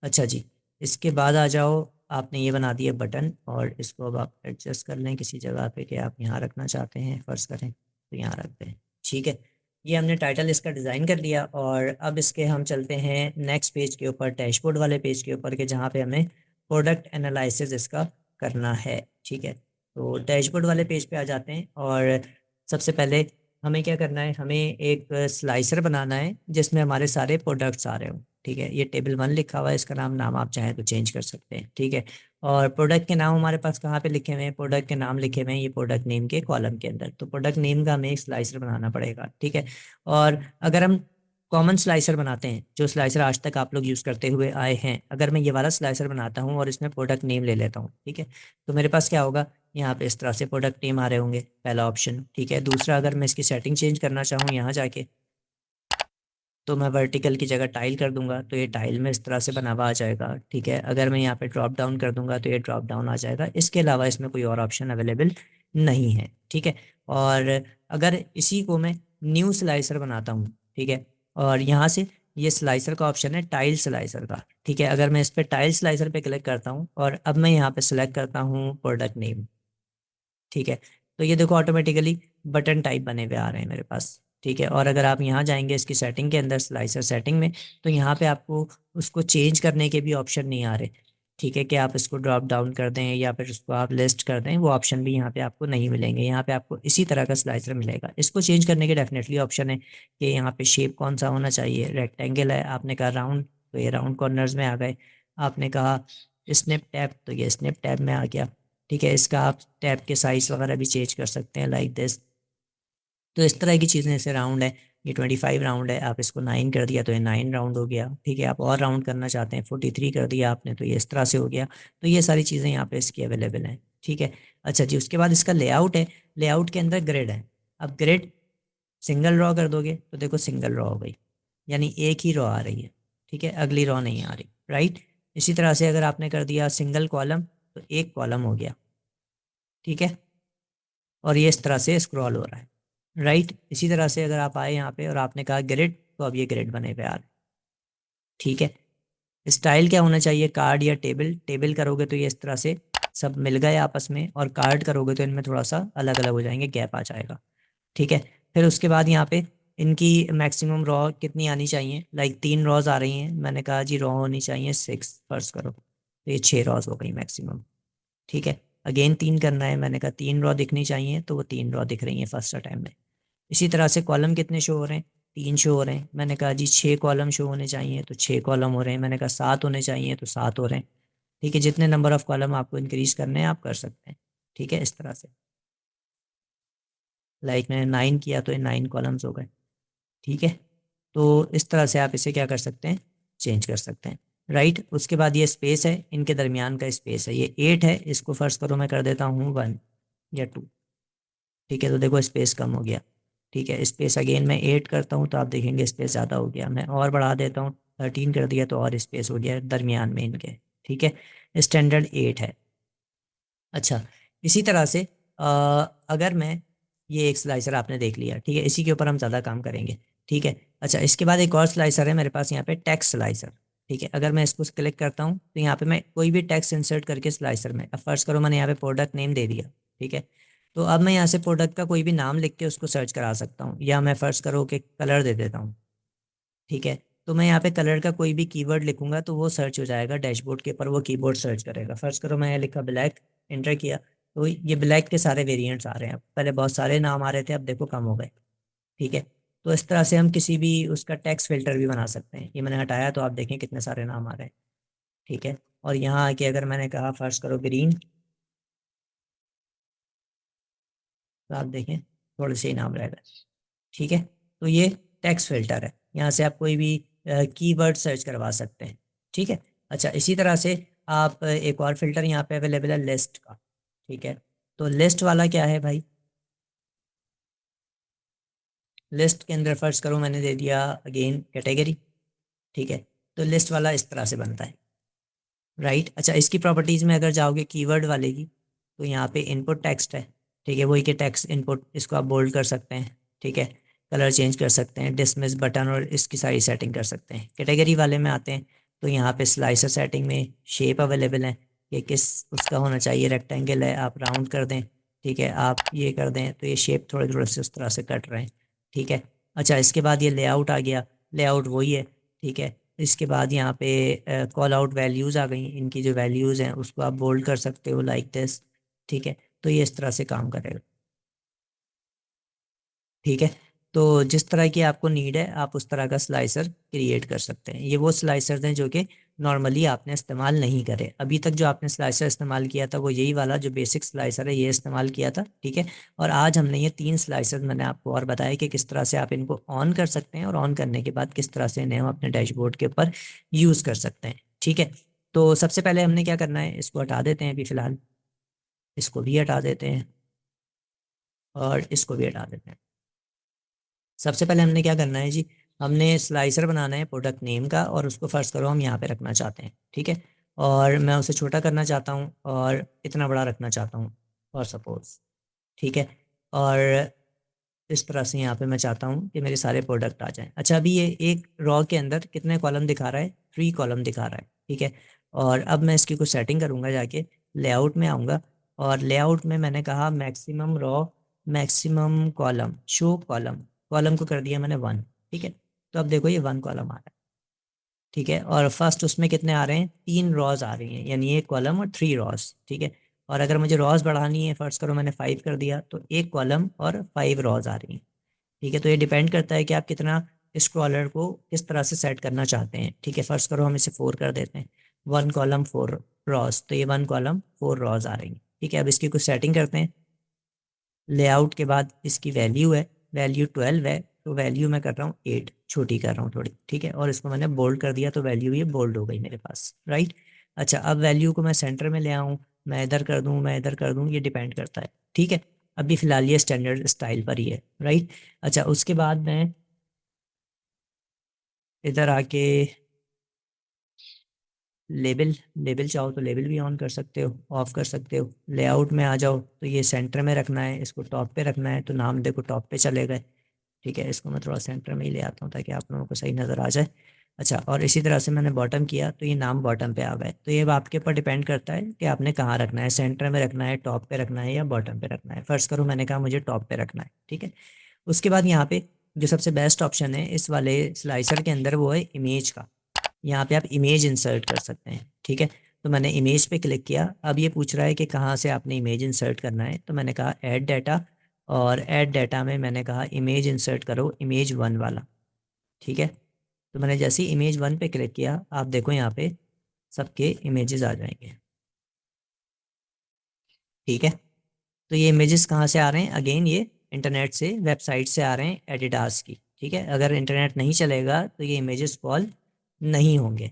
अच्छा जी, इसके बाद आ जाओ, आपने ये बना दिया बटन, और इसको अब आप एडजस्ट कर लें किसी जगह पे कि आप यहाँ रखना चाहते हैं, फ़र्ज़ करें तो यहाँ रख दें, ठीक है। ये हमने टाइटल इसका डिज़ाइन कर लिया, और अब इसके हम चलते हैं नेक्स्ट पेज के ऊपर, डैशबोर्ड वाले पेज के ऊपर, के जहाँ पे हमें प्रोडक्ट एनालिसिस इसका करना है, ठीक है। तो डैशबोर्ड वाले पेज पे आ जाते हैं, और सबसे पहले हमें क्या करना है, हमें एक स्लाइसर बनाना है जिसमें हमारे सारे प्रोडक्ट्स आ रहे हो, ठीक है। ये टेबल 1 लिखा हुआ है, इसका नाम आप चाहें तो चेंज कर सकते हैं, ठीक है। और प्रोडक्ट के नाम हमारे पास कहाँ पे लिखे हुए हैं, प्रोडक्ट के नाम लिखे हुए हैं ये प्रोडक्ट नेम के कॉलम के अंदर। तो प्रोडक्ट नेम का हमें एक स्लाइसर बनाना पड़ेगा, ठीक है। और अगर हम कॉमन स्लाइसर बनाते हैं, जो स्लाइसर आज तक आप लोग यूज़ करते हुए आए हैं, अगर मैं ये वाला स्लाइसर बनाता हूँ और इसमें प्रोडक्ट नेम ले लेता हूँ, ठीक है, तो मेरे पास क्या होगा, यहाँ पे इस तरह से प्रोडक्ट नेम आ रहे होंगे, पहला ऑप्शन, ठीक है। दूसरा, अगर मैं इसकी सेटिंग चेंज करना चाहूँ यहाँ जाके, तो मैं वर्टिकल की जगह टाइल कर दूंगा, तो ये टाइल में इस तरह से बना हुआ आ जाएगा, ठीक है। अगर मैं यहाँ पे ड्रॉप डाउन कर दूंगा तो ये ड्रॉप डाउन आ जाएगा। इसके अलावा इसमें कोई और ऑप्शन अवेलेबल नहीं है, ठीक है। और अगर इसी को मैं न्यू स्लाइसर बनाता हूँ, ठीक है, और यहाँ से ये स्लाइसर का ऑप्शन है टाइल स्लाइसर का, ठीक है। अगर मैं इस पर टाइल स्लाइसर पे क्लिक करता हूँ और अब मैं यहाँ पे सेलेक्ट करता हूँ प्रोडक्ट नेम, ठीक है, तो ये देखो ऑटोमेटिकली बटन टाइप बने हुए आ रहे हैं मेरे पास, ठीक है। और अगर आप यहाँ जाएंगे इसकी सेटिंग के अंदर, स्लाइसर सेटिंग में, तो यहाँ पे आपको उसको चेंज करने के भी ऑप्शन नहीं आ रहे, ठीक है, कि आप इसको ड्रॉप डाउन कर दें या फिर उसको आप लिस्ट कर दें, वो ऑप्शन भी यहाँ पे आपको नहीं मिलेंगे। यहाँ पे आपको इसी तरह का स्लाइसर मिलेगा। इसको चेंज करने के डेफिनेटली ऑप्शन है कि यहाँ पे शेप कौन सा होना चाहिए, रेक्टेंगल है, आपने कहा राउंड, तो ये राउंड कॉर्नर्स में आ गए। आपने कहा स्निप टैब, तो ये स्निप टैब में आ गया, ठीक है। इसका आप टैब के साइज वगैरह भी चेंज कर सकते हैं लाइक दिस। तो इस तरह की चीज़ें, जैसे राउंड है, ये 25 राउंड है, आप इसको 9 कर दिया तो ये 9 राउंड हो गया, ठीक है। आप और राउंड करना चाहते हैं, 43 कर दिया आपने तो ये इस तरह से हो गया। तो ये सारी चीज़ें यहाँ पे इसकी अवेलेबल हैं, ठीक है। अच्छा जी, उसके बाद इसका लेआउट है, लेआउट के अंदर ग्रिड है। अब ग्रिड सिंगल रॉ कर दोगे तो देखो सिंगल रॉ हो गई, यानी एक ही रॉ आ रही है, ठीक है, अगली रॉ नहीं आ रही, राइट। इसी तरह से अगर आपने कर दिया सिंगल कॉलम, तो एक कॉलम हो गया, ठीक है। और ये इस तरह से स्क्रॉल हो रहा है, राइट। इसी तरह से अगर आप आए यहाँ पे और आपने कहा ग्रिड, तो अब ये ग्रिड बने पे आ रहे हैं, ठीक है। स्टाइल क्या होना चाहिए, कार्ड या टेबल, टेबल करोगे तो ये इस तरह से सब मिल गए आपस में, और कार्ड करोगे तो इनमें थोड़ा सा अलग अलग हो जाएंगे, गैप आ जाएगा, ठीक है। फिर उसके बाद यहाँ पे इनकी मैक्सिमम रॉ कितनी आनी चाहिए, लाइक 3 रॉज आ रही हैं, मैंने कहा जी रॉ होनी चाहिए 6, फर्ज करो तो ये 6 रॉज हो गई मैक्सिमम, ठीक है। अगेन 3 करना है, मैंने कहा 3 रॉ दिखनी चाहिए, तो वो 3 रॉ दिख रही हैं फर्स्ट अटैम्प में। इसी तरह से कॉलम कितने शो हो रहे हैं, 3 शो हो रहे हैं, मैंने कहा जी 6 कॉलम शो होने चाहिए, तो 6 कॉलम हो रहे हैं, मैंने कहा 7 होने चाहिए, तो 7 हो रहे हैं, ठीक है। जितने नंबर ऑफ कॉलम आपको इंक्रीज करने हैं आप कर सकते हैं, ठीक है, इस तरह से। लाइक मैंने 9 किया तो ये 9 कॉलम्स हो गए, ठीक है। तो इस तरह से आप इसे क्या कर सकते हैं, चेंज कर सकते हैं। राइट। उसके बाद ये स्पेस है, इनके दरमियान का स्पेस है, ये 8 है, इसको फर्स्ट करो मैं कर देता हूँ 1 या 2। ठीक है, तो देखो स्पेस कम हो गया। ठीक है, स्पेस अगेन मैं 8 करता हूँ तो आप देखेंगे स्पेस ज़्यादा हो गया। मैं और बढ़ा देता हूँ, 13 कर दिया तो और स्पेस हो गया दरमियान में इनके। ठीक है, स्टैंडर्ड 8 है। अच्छा, इसी तरह से अगर मैं, ये एक स्लाइसर आपने देख लिया, ठीक है, इसी के ऊपर हम ज़्यादा काम करेंगे। ठीक है, अच्छा, इसके बाद एक और स्लाइसर है मेरे पास यहाँ पे, टेक्स्ट स्लाइसर। ठीक है, अगर मैं इसको क्लिक करता हूँ तो यहाँ पे मैं कोई भी टेक्स्ट इंसर्ट करके स्लाइसर में, अब फर्स्ट करो मैंने यहाँ पे प्रोडक्ट नेम दे दिया। ठीक है, तो अब मैं यहाँ से प्रोडक्ट का कोई भी नाम लिख के उसको सर्च करा सकता हूँ, या मैं फर्स्ट करो कि कलर दे देता हूँ। ठीक है, तो मैं यहाँ पे कलर का कोई भी कीवर्ड लिखूंगा तो वो सर्च हो जाएगा डैशबोर्ड के ऊपर, वो कीबोर्ड सर्च करेगा। फर्स्ट करो मैं लिखा ब्लैक, एंटर किया, तो ये ब्लैक के सारे वेरिएंट्स आ रहे हैं। पहले बहुत सारे नाम आ रहे थे, अब देखो कम हो गए। ठीक है, तो इस तरह से हम किसी भी उसका टेक्स्ट फिल्टर भी बना सकते हैं। ये मैंने हटाया तो आप देखें कितने सारे नाम आ रहे हैं। ठीक है, और यहाँ आके अगर मैंने कहा फर्स्ट करो ग्रीन, तो आप देखें थोड़े से ही नाम रह गए। ठीक है, तो ये टेक्स्ट फिल्टर है, यहाँ से आप कोई भी कीवर्ड सर्च करवा सकते हैं। ठीक है, अच्छा, इसी तरह से आप एक और फिल्टर यहाँ पे अवेलेबल है लिस्ट का। ठीक है, तो लिस्ट वाला क्या है भाई, लिस्ट के अंदर फर्स्ट करो मैंने दे दिया अगेन कैटेगरी। ठीक है, तो लिस्ट वाला इस तरह से बनता है। राइट, अच्छा, इसकी प्रॉपर्टीज़ में अगर जाओगे कीवर्ड वाले की, तो यहाँ पे इनपुट टेक्स्ट है। ठीक है, वही के टेक्स्ट इनपुट, इसको आप बोल्ड कर सकते हैं। ठीक है, कलर चेंज कर सकते हैं, डिसमिस बटन और इसकी सारी सेटिंग कर सकते हैं। कैटेगरी वाले में आते हैं तो यहाँ पे स्लाइसर सेटिंग में शेप अवेलेबल है कि किस उसका होना चाहिए, रेक्टेंगल है आप राउंड कर दें। ठीक है, आप ये कर दें तो ये शेप थोड़े थोड़े से उस तरह से कट रहे हैं। ठीक है, अच्छा, इसके बाद ये लेआउट आ गया, लेआउट वही है। ठीक है, इसके बाद यहाँ पे कॉल आउट वैल्यूज़ आ गई, इनकी जो वैल्यूज़ हैं उसको आप बोल्ड कर सकते हो लाइक दिस। ठीक है, तो ये इस तरह से काम करेगा। ठीक है, तो जिस तरह की आपको नीड है आप उस तरह का स्लाइसर क्रिएट कर सकते हैं। ये वो स्लाइसर हैं जो कि नॉर्मली आपने इस्तेमाल नहीं करे। अभी तक जो आपने स्लाइसर इस्तेमाल किया था वो यही वाला जो बेसिक स्लाइसर है ये इस्तेमाल किया था। ठीक है, और आज हमने ये 3 स्लाइसर मैंने आपको और बताया कि किस तरह से आप इनको ऑन कर सकते हैं, और ऑन करने के बाद किस तरह से इन्हें हम अपने डैशबोर्ड के ऊपर यूज़ कर सकते हैं। ठीक है, तो सबसे पहले हमने क्या करना है, इसको हटा देते हैं अभी फ़िलहाल, इसको भी हटा देते हैं और इसको भी हटा देते हैं। सबसे पहले हमने क्या करना है जी, हमने स्लाइसर बनाना है प्रोडक्ट नेम का, और उसको फर्स्ट करो हम यहाँ पे रखना चाहते हैं। ठीक है, और मैं उसे छोटा करना चाहता हूँ और इतना बड़ा रखना चाहता हूँ और सपोज। ठीक है, और इस तरह से यहाँ पे मैं चाहता हूँ कि मेरे सारे प्रोडक्ट आ जाएं। अच्छा, अभी ये एक रॉ के अंदर कितने कॉलम दिखा रहा है, 3 कॉलम दिखा रहा है। ठीक है, और अब मैं इसकी कुछ सेटिंग करूँगा, जाके लेआउट में आऊँगा, और लेआउट में मैंने कहा maximum raw, maximum column, show column, column को कर दिया मैंने 1। ठीक है, तो अब देखो ये 1 कॉलम आ रहा है। ठीक है, और फर्स्ट उसमें कितने आ रहे हैं, 3 रॉज आ रही हैं, यानी एक कॉलम और 3 रॉज। ठीक है, और अगर मुझे रॉज बढ़ानी है, फर्स्ट करो मैंने 5 कर दिया, तो एक कॉलम और 5 रॉज आ रही हैं। ठीक है, तो ये डिपेंड करता है कि आप कितना स्क्रॉलर को किस तरह से सेट करना चाहते हैं। ठीक है, फर्स्ट करो हम इसे 4 कर देते हैं, 1 कॉलम 4 रॉज, तो ये 1 कॉलम 4 रॉज आ रही हैं। ठीक है, अब इसकी कुछ सेटिंग करते हैं। लेआउट के बाद इसकी वैल्यू है, वैल्यू 12 है, तो वैल्यू मैं कर रहा हूँ 8, छोटी कर रहा हूँ थोड़ी। ठीक है, और इसको मैंने बोल्ड कर दिया तो वैल्यू ये बोल्ड हो गई मेरे पास। राइट, अच्छा, अब वैल्यू को मैं सेंटर में ले आऊँ, मैं इधर कर दूँ, मैं इधर कर दूँ, ये डिपेंड करता है। ठीक है, अभी फ़िलहाल ये स्टैंडर्ड स्टाइल पर ही है। राइट, अच्छा, उसके बाद मैं इधर आके लेबल, लेबल चाहो तो लेबल भी ऑन कर सकते हो, ऑफ कर सकते हो। लेआउट में आ जाओ तो ये सेंटर में रखना है, इसको टॉप पे रखना है, तो नाम देखो टॉप पे चले गए। ठीक है, इसको मैं थोड़ा सेंटर में ही ले आता हूँ ताकि आप लोगों को सही नज़र आ जाए। अच्छा, और इसी तरह से मैंने बॉटम किया तो ये नाम बॉटम पे आ गए। तो ये अब आपके ऊपर डिपेंड करता है कि आपने कहाँ रखना है, सेंटर में रखना है, टॉप पे रखना है, या बॉटम पे रखना है। फर्स्ट करो मैंने कहा मुझे टॉप पे रखना है। ठीक है, उसके बाद यहाँ पे जो सबसे बेस्ट ऑप्शन है इस वाले स्लाइसर के अंदर वो है इमेज का। यहाँ पे आप इमेज इंसर्ट कर सकते हैं। ठीक है, तो मैंने इमेज पे क्लिक किया, अब ये पूछ रहा है कि कहाँ से आपने इमेज इंसर्ट करना है, तो मैंने कहा ऐड डाटा, और ऐड डाटा में मैंने कहा इमेज इंसर्ट करो इमेज 1 वाला। ठीक है, तो मैंने जैसे ही इमेज 1 पे क्लिक किया, आप देखो यहाँ पे सबके इमेजेस आ जाएंगे। ठीक है, तो ये इमेजेस कहाँ से आ रहे हैं, अगेन ये इंटरनेट से, वेबसाइट से आ रहे हैं एडिडास की। ठीक है, अगर इंटरनेट नहीं चलेगा तो ये इमेजेस कॉल नहीं होंगे।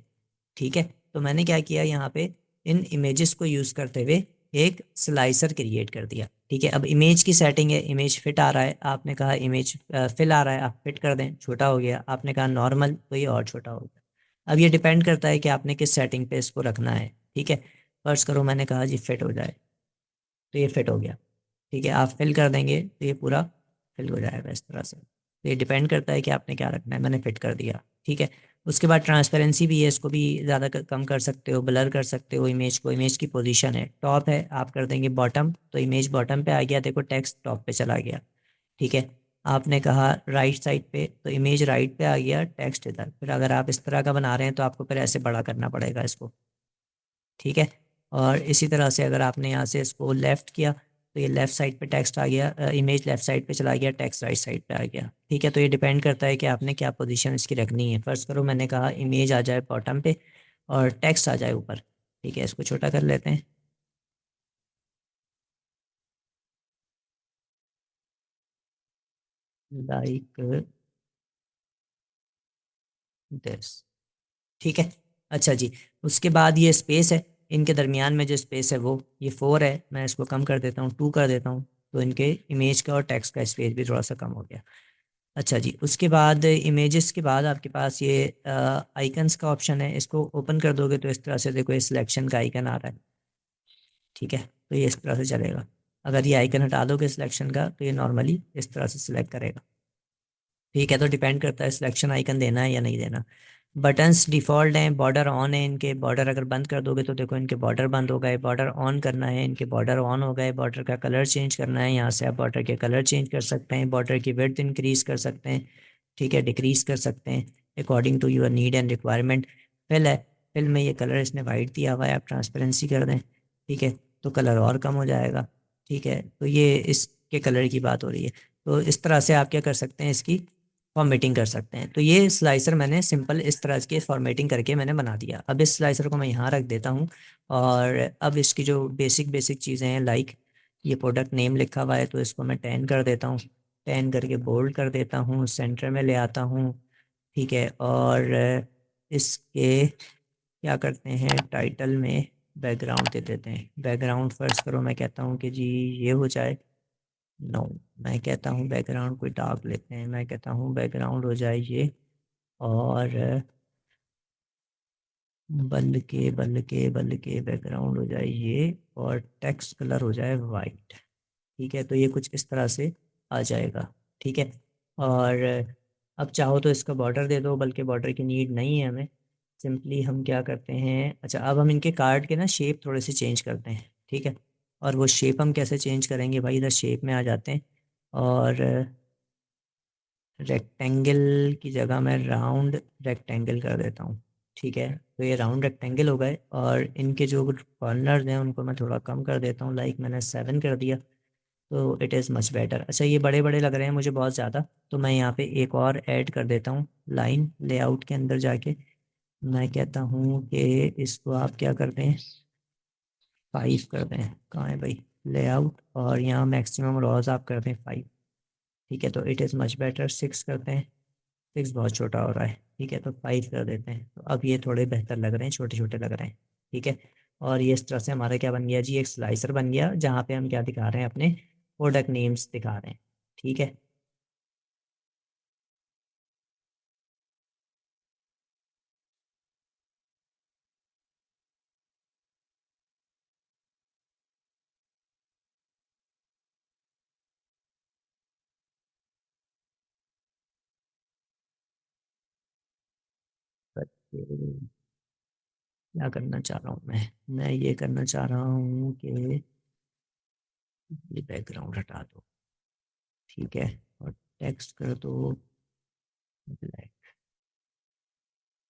ठीक है। तो मैंने क्या किया यहाँ पे, इन इमेजेस को यूज़ करते हुए एक स्लाइसर क्रिएट कर दिया। ठीक है, अब इमेज की सेटिंग है, इमेज फिट आ रहा है, आपने कहा इमेज फिल आ रहा है, आप फिट कर दें, छोटा हो गया, आपने कहा नॉर्मल, तो ये और छोटा हो गया। अब ये डिपेंड करता है कि आपने किस सेटिंग पे इसको रखना है। ठीक है, फर्ज करो मैंने कहा जी फिट हो जाए, तो ये फिट हो गया। ठीक है, आप फिल कर देंगे तो ये पूरा फिल हो जाएगा इस तरह से। तो ये डिपेंड करता है कि आपने क्या रखना है, मैंने फिट कर दिया। ठीक है, उसके बाद ट्रांसपेरेंसी भी है, इसको भी ज़्यादा कम कर सकते हो, ब्लर कर सकते हो इमेज को। इमेज की पोजीशन है टॉप है, आप कर देंगे बॉटम, तो इमेज बॉटम पे आ गया, देखो टेक्स्ट टॉप पे चला गया। ठीक है, आपने कहा राइट साइड पे, तो इमेज राइट पे आ गया, टेक्स्ट इधर। फिर अगर आप इस तरह का बना रहे हैं तो आपको फिर ऐसे बड़ा करना पड़ेगा इसको। ठीक है, और इसी तरह से अगर आपने यहाँ से इसको लेफ़्ट किया तो ये लेफ़्ट साइड पे टेक्स्ट आ गया, इमेज लेफ़्ट साइड पे चला गया, टेक्स्ट राइट साइड पे आ गया। ठीक है, तो ये डिपेंड करता है कि आपने क्या पोजीशन इसकी रखनी है। फ़र्ज़ करो मैंने कहा इमेज आ जाए बॉटम पे और टेक्स्ट आ जाए ऊपर। ठीक है, इसको छोटा कर लेते हैं, लाइक दिस। ठीक है, अच्छा जी, उसके बाद ये स्पेस है, इनके दरमियान में जो स्पेस है वो ये 4 है, मैं इसको कम कर देता हूँ, 2 कर देता हूँ, तो इनके इमेज का और टेक्स्ट का स्पेस भी थोड़ा सा कम हो गया। अच्छा जी, उसके बाद इमेजेस के बाद आपके पास ये आइकन्स का ऑप्शन है, इसको ओपन कर दोगे तो इस तरह से देखो ये सिलेक्शन का आइकन आ रहा है। ठीक है, तो ये इस तरह से चलेगा। अगर ये आइकन हटा दोगे सिलेक्शन का तो ये नॉर्मली इस तरह से सिलेक्ट करेगा। ठीक है, तो डिपेंड करता है सिलेक्शन आइकन देना है या नहीं देना। बटन्स डिफ़ॉल्ट हैं, बॉर्डर ऑन है इनके, बॉर्डर अगर बंद कर दोगे तो देखो इनके बॉर्डर बंद हो गए, बॉर्डर ऑन करना है इनके बॉर्डर ऑन हो गए, बॉर्डर का कलर चेंज करना है, यहाँ से आप बॉर्डर के कलर चेंज कर सकते हैं, बॉर्डर की विड्थ इंक्रीज़ कर सकते हैं। ठीक है, डिक्रीज़ कर सकते हैं according to your need and requirement. Fill है, फिल में ये कलर इसने वाइट दिया हुआ है, आप ट्रांसपेरेंसी कर दें। ठीक है, तो कलर और कम हो जाएगा। ठीक है, तो ये इसके कलर की बात हो रही है। तो इस तरह से आप क्या कर सकते हैं, इसकी फॉर्मेटिंग कर सकते हैं। तो ये स्लाइसर मैंने सिंपल इस तरह के फॉर्मेटिंग करके मैंने बना दिया। अब इस स्लाइसर को मैं यहाँ रख देता हूँ, और अब इसकी जो बेसिक बेसिक चीज़ें हैं, लाइक ये प्रोडक्ट नेम लिखा हुआ है तो इसको मैं 10 कर देता हूँ, 10 करके बोल्ड कर देता हूँ, सेंटर में ले आता हूँ। ठीक है, और इसके क्या करते हैं, टाइटल में बैकग्राउंड दे देते हैं। बैकग्राउंड फर्स्ट करो, मैं कहता हूँ कि जी ये हो जाए। नो, मैं कहता हूँ बैकग्राउंड कोई डार्क लेते हैं, मैं कहता हूँ बैकग्राउंड हो जाए ये, और बल के बैकग्राउंड हो जाए ये, और टेक्स्ट कलर हो जाए वाइट। ठीक है, तो ये कुछ इस तरह से आ जाएगा। ठीक है, और अब चाहो तो इसका बॉर्डर दे दो, बल्कि बॉर्डर की नीड नहीं है हमें। सिंपली हम क्या करते हैं, अच्छा अब हम इनके कार्ड के ना शेप थोड़े से चेंज करते हैं। ठीक है, और वो शेप हम कैसे चेंज करेंगे भाई, इधर शेप में आ जाते हैं, और रेक्टेंगल की जगह मैं राउंड रेक्टेंगल कर देता हूँ। ठीक है, तो ये राउंड रेक्टेंगल हो गए, और इनके जो कॉर्नर्स हैं उनको मैं थोड़ा कम कर देता हूँ, लाइक मैंने 7 कर दिया, तो इट इज़ मच बेटर। अच्छा ये बड़े बड़े लग रहे हैं मुझे बहुत ज़्यादा, तो मैं यहाँ पे एक और ऐड कर देता हूँ लाइन लेआउट के अंदर जाके। मैं कहता हूँ कि इसको आप क्या करते हैं, 5 कर दें। कहाँ है भाई लेआउट, और यहाँ मैक्सिमम रॉज आप करते हैं 5। ठीक है, तो इट इज़ मच बेटर। 6 करते हैं, 6 बहुत छोटा हो रहा है। ठीक है, तो 5 कर देते हैं, तो अब ये थोड़े बेहतर लग रहे हैं, छोटे छोटे लग रहे हैं। ठीक है, और ये इस तरह से हमारा क्या बन गया जी, एक स्लाइसर बन गया, जहाँ पे हम क्या दिखा रहे हैं, अपने प्रोडक्ट नेम्स दिखा रहे हैं। ठीक है, but क्या करना चाह रहा हूँ मैं ये करना चाह रहा हूँ कि ये बैकग्राउंड हटा दो। ठीक है, और टेक्स्ट कर दो ब्लैक,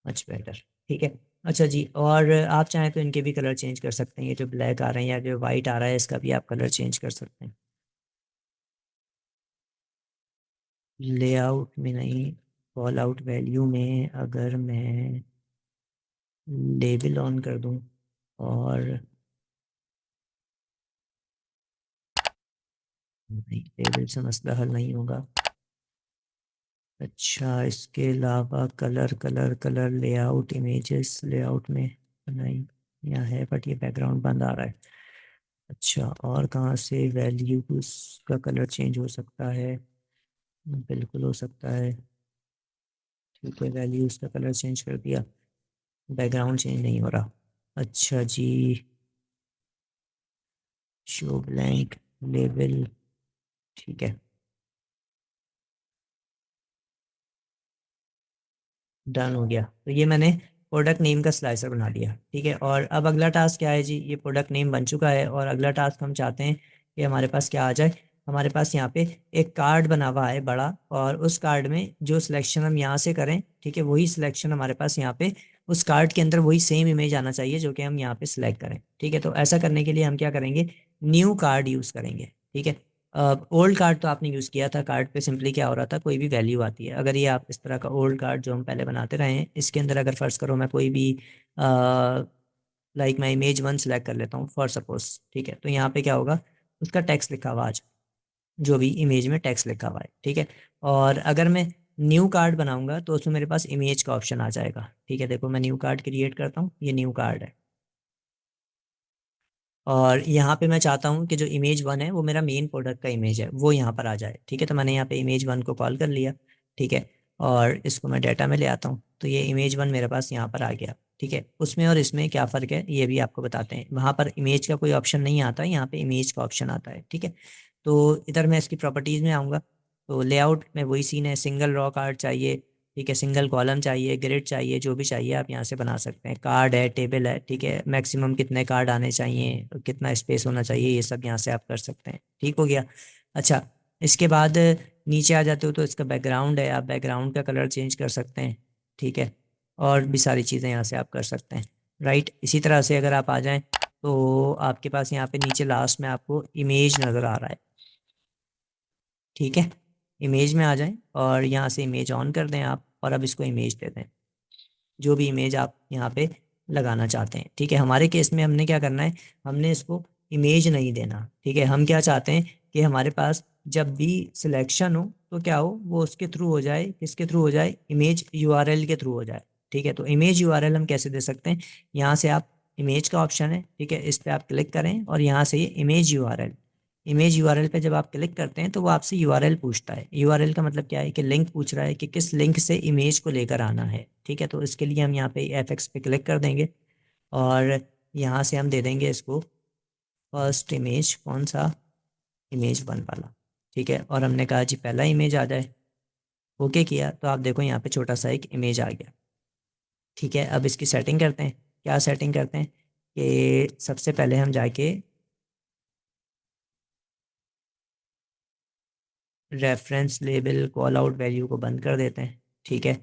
मच बेटर। ठीक है, अच्छा जी, और आप चाहें तो इनके भी कलर चेंज कर सकते हैं, ये जो ब्लैक आ रहे हैं या जो वाइट आ रहा है इसका भी आप कलर चेंज कर सकते हैं। लेआउट में नहीं, कॉल आउट वैल्यू में अगर मैं लेबल ऑन कर दूं, और नहीं, लेबल से मसला हल नहीं होगा। अच्छा, इसके अलावा colour colour colour layout, images layout में नहीं यहाँ है, बट ये बैकग्राउंड बंद आ रहा है। अच्छा, और कहाँ से वैल्यूज का कलर चेंज हो सकता है? बिल्कुल हो सकता है। ठीक है, वैल्यूज का कलर चेंज कर दिया, बैकग्राउंड चेंज नहीं हो रहा। अच्छा जी, शो ब्लैंक लेबल, ठीक है, डन हो गया। तो ये मैंने प्रोडक्ट नेम का स्लाइसर बना दिया। ठीक है, और अब अगला टास्क क्या है जी? ये प्रोडक्ट नेम बन चुका है और अगला टास्क हम चाहते हैं कि हमारे पास क्या आ जाए। हमारे पास यहाँ पे एक कार्ड बना हुआ है बड़ा, और उस कार्ड में जो सिलेक्शन हम यहाँ से करें, ठीक है, वही सिलेक्शन हमारे पास यहाँ पे उस कार्ड के अंदर वही सेम इमेज आना चाहिए जो कि हम यहाँ पे सिलेक्ट करें। ठीक है, तो ऐसा करने के लिए हम क्या करेंगे, न्यू कार्ड यूज़ करेंगे। ठीक है, ओल्ड कार्ड तो आपने यूज़ किया था, कार्ड पे सिंपली क्या हो रहा था, कोई भी वैल्यू आती है। अगर ये आप इस तरह का ओल्ड कार्ड जो हम पहले बनाते रहे हैं, इसके अंदर अगर फर्ज करो मैं कोई भी लाइक मैं इमेज वन सेलेक्ट कर लेता हूँ फॉर सपोज। ठीक है, तो यहाँ पे क्या होगा, उसका टेक्स्ट लिखा हुआ आज, जो भी इमेज में टेक्स्ट लिखा हुआ है। ठीक है, और अगर मैं न्यू कार्ड बनाऊंगा तो उसमें मेरे पास इमेज का ऑप्शन आ जाएगा। ठीक है, देखो मैं न्यू कार्ड क्रिएट करता हूँ, ये न्यू कार्ड है, और यहाँ पे मैं चाहता हूँ कि जो इमेज वन है वो मेरा मेन प्रोडक्ट का इमेज है, वो यहाँ पर आ जाए। ठीक है, तो मैंने यहाँ पे इमेज वन को कॉल कर लिया। ठीक है, और इसको मैं डाटा में ले आता हूँ, तो ये इमेज वन मेरे पास यहाँ पर आ गया। ठीक है, उसमें और इसमें क्या फ़र्क है ये भी आपको बताते हैं। वहाँ पर इमेज का कोई ऑप्शन नहीं आता, यहाँ पे इमेज का ऑप्शन आता है। ठीक है, तो इधर मैं इसकी प्रॉपर्टीज़ में आऊँगा, तो लेआउट में वही सीन है, सिंगल रॉ कार्ड चाहिए। ठीक है, सिंगल कॉलम चाहिए, ग्रिड चाहिए, जो भी चाहिए आप यहाँ से बना सकते हैं। कार्ड है, टेबल है, ठीक है, मैक्सिमम कितने कार्ड आने चाहिए, कितना स्पेस होना चाहिए, ये सब यहाँ से आप कर सकते हैं। ठीक हो गया। अच्छा, इसके बाद नीचे आ जाते हो तो इसका बैकग्राउंड है, आप बैकग्राउंड का कलर चेंज कर सकते हैं। ठीक है, और भी सारी चीज़ें यहाँ से आप कर सकते हैं। राइट, इसी तरह से अगर आप आ जाएँ तो आपके पास यहाँ पे नीचे लास्ट में आपको इमेज नज़र आ रहा है। ठीक है, इमेज में आ जाएं और यहाँ से इमेज ऑन कर दें आप, और अब इसको इमेज दे दें, जो भी इमेज आप यहाँ पे लगाना चाहते हैं। ठीक है, हमारे केस में हमने क्या करना है, हमने इसको इमेज नहीं देना। ठीक है, हम क्या चाहते हैं कि हमारे पास जब भी सिलेक्शन हो तो क्या हो, वो उसके थ्रू हो जाए, किसके थ्रू हो जाए, इमेज यूआरएल के थ्रू हो जाए। ठीक है, तो इमेज यूआरएल हम कैसे दे सकते हैं, यहाँ से आप इमेज का ऑप्शन है, ठीक है, इस पर आप क्लिक करें और यहाँ से ये इमेज यूआरएल पे जब आप क्लिक करते हैं तो वो आपसे यूआरएल पूछता है। यूआरएल का मतलब क्या है कि लिंक पूछ रहा है कि किस लिंक से इमेज को लेकर आना है। ठीक है, तो इसके लिए हम यहाँ पे एफ पे क्लिक कर देंगे और यहाँ से हम दे देंगे इसको फर्स्ट इमेज, कौन सा, इमेज वन वाला। ठीक है, और हमने कहा जी पहला इमेज आ जाए, ओके किया, तो आप देखो यहाँ पे छोटा सा एक इमेज आ गया। ठीक है, अब इसकी सेटिंग करते हैं। क्या सेटिंग करते हैं कि सबसे पहले हम जाके reference label call out value को बंद कर देते हैं। ठीक है,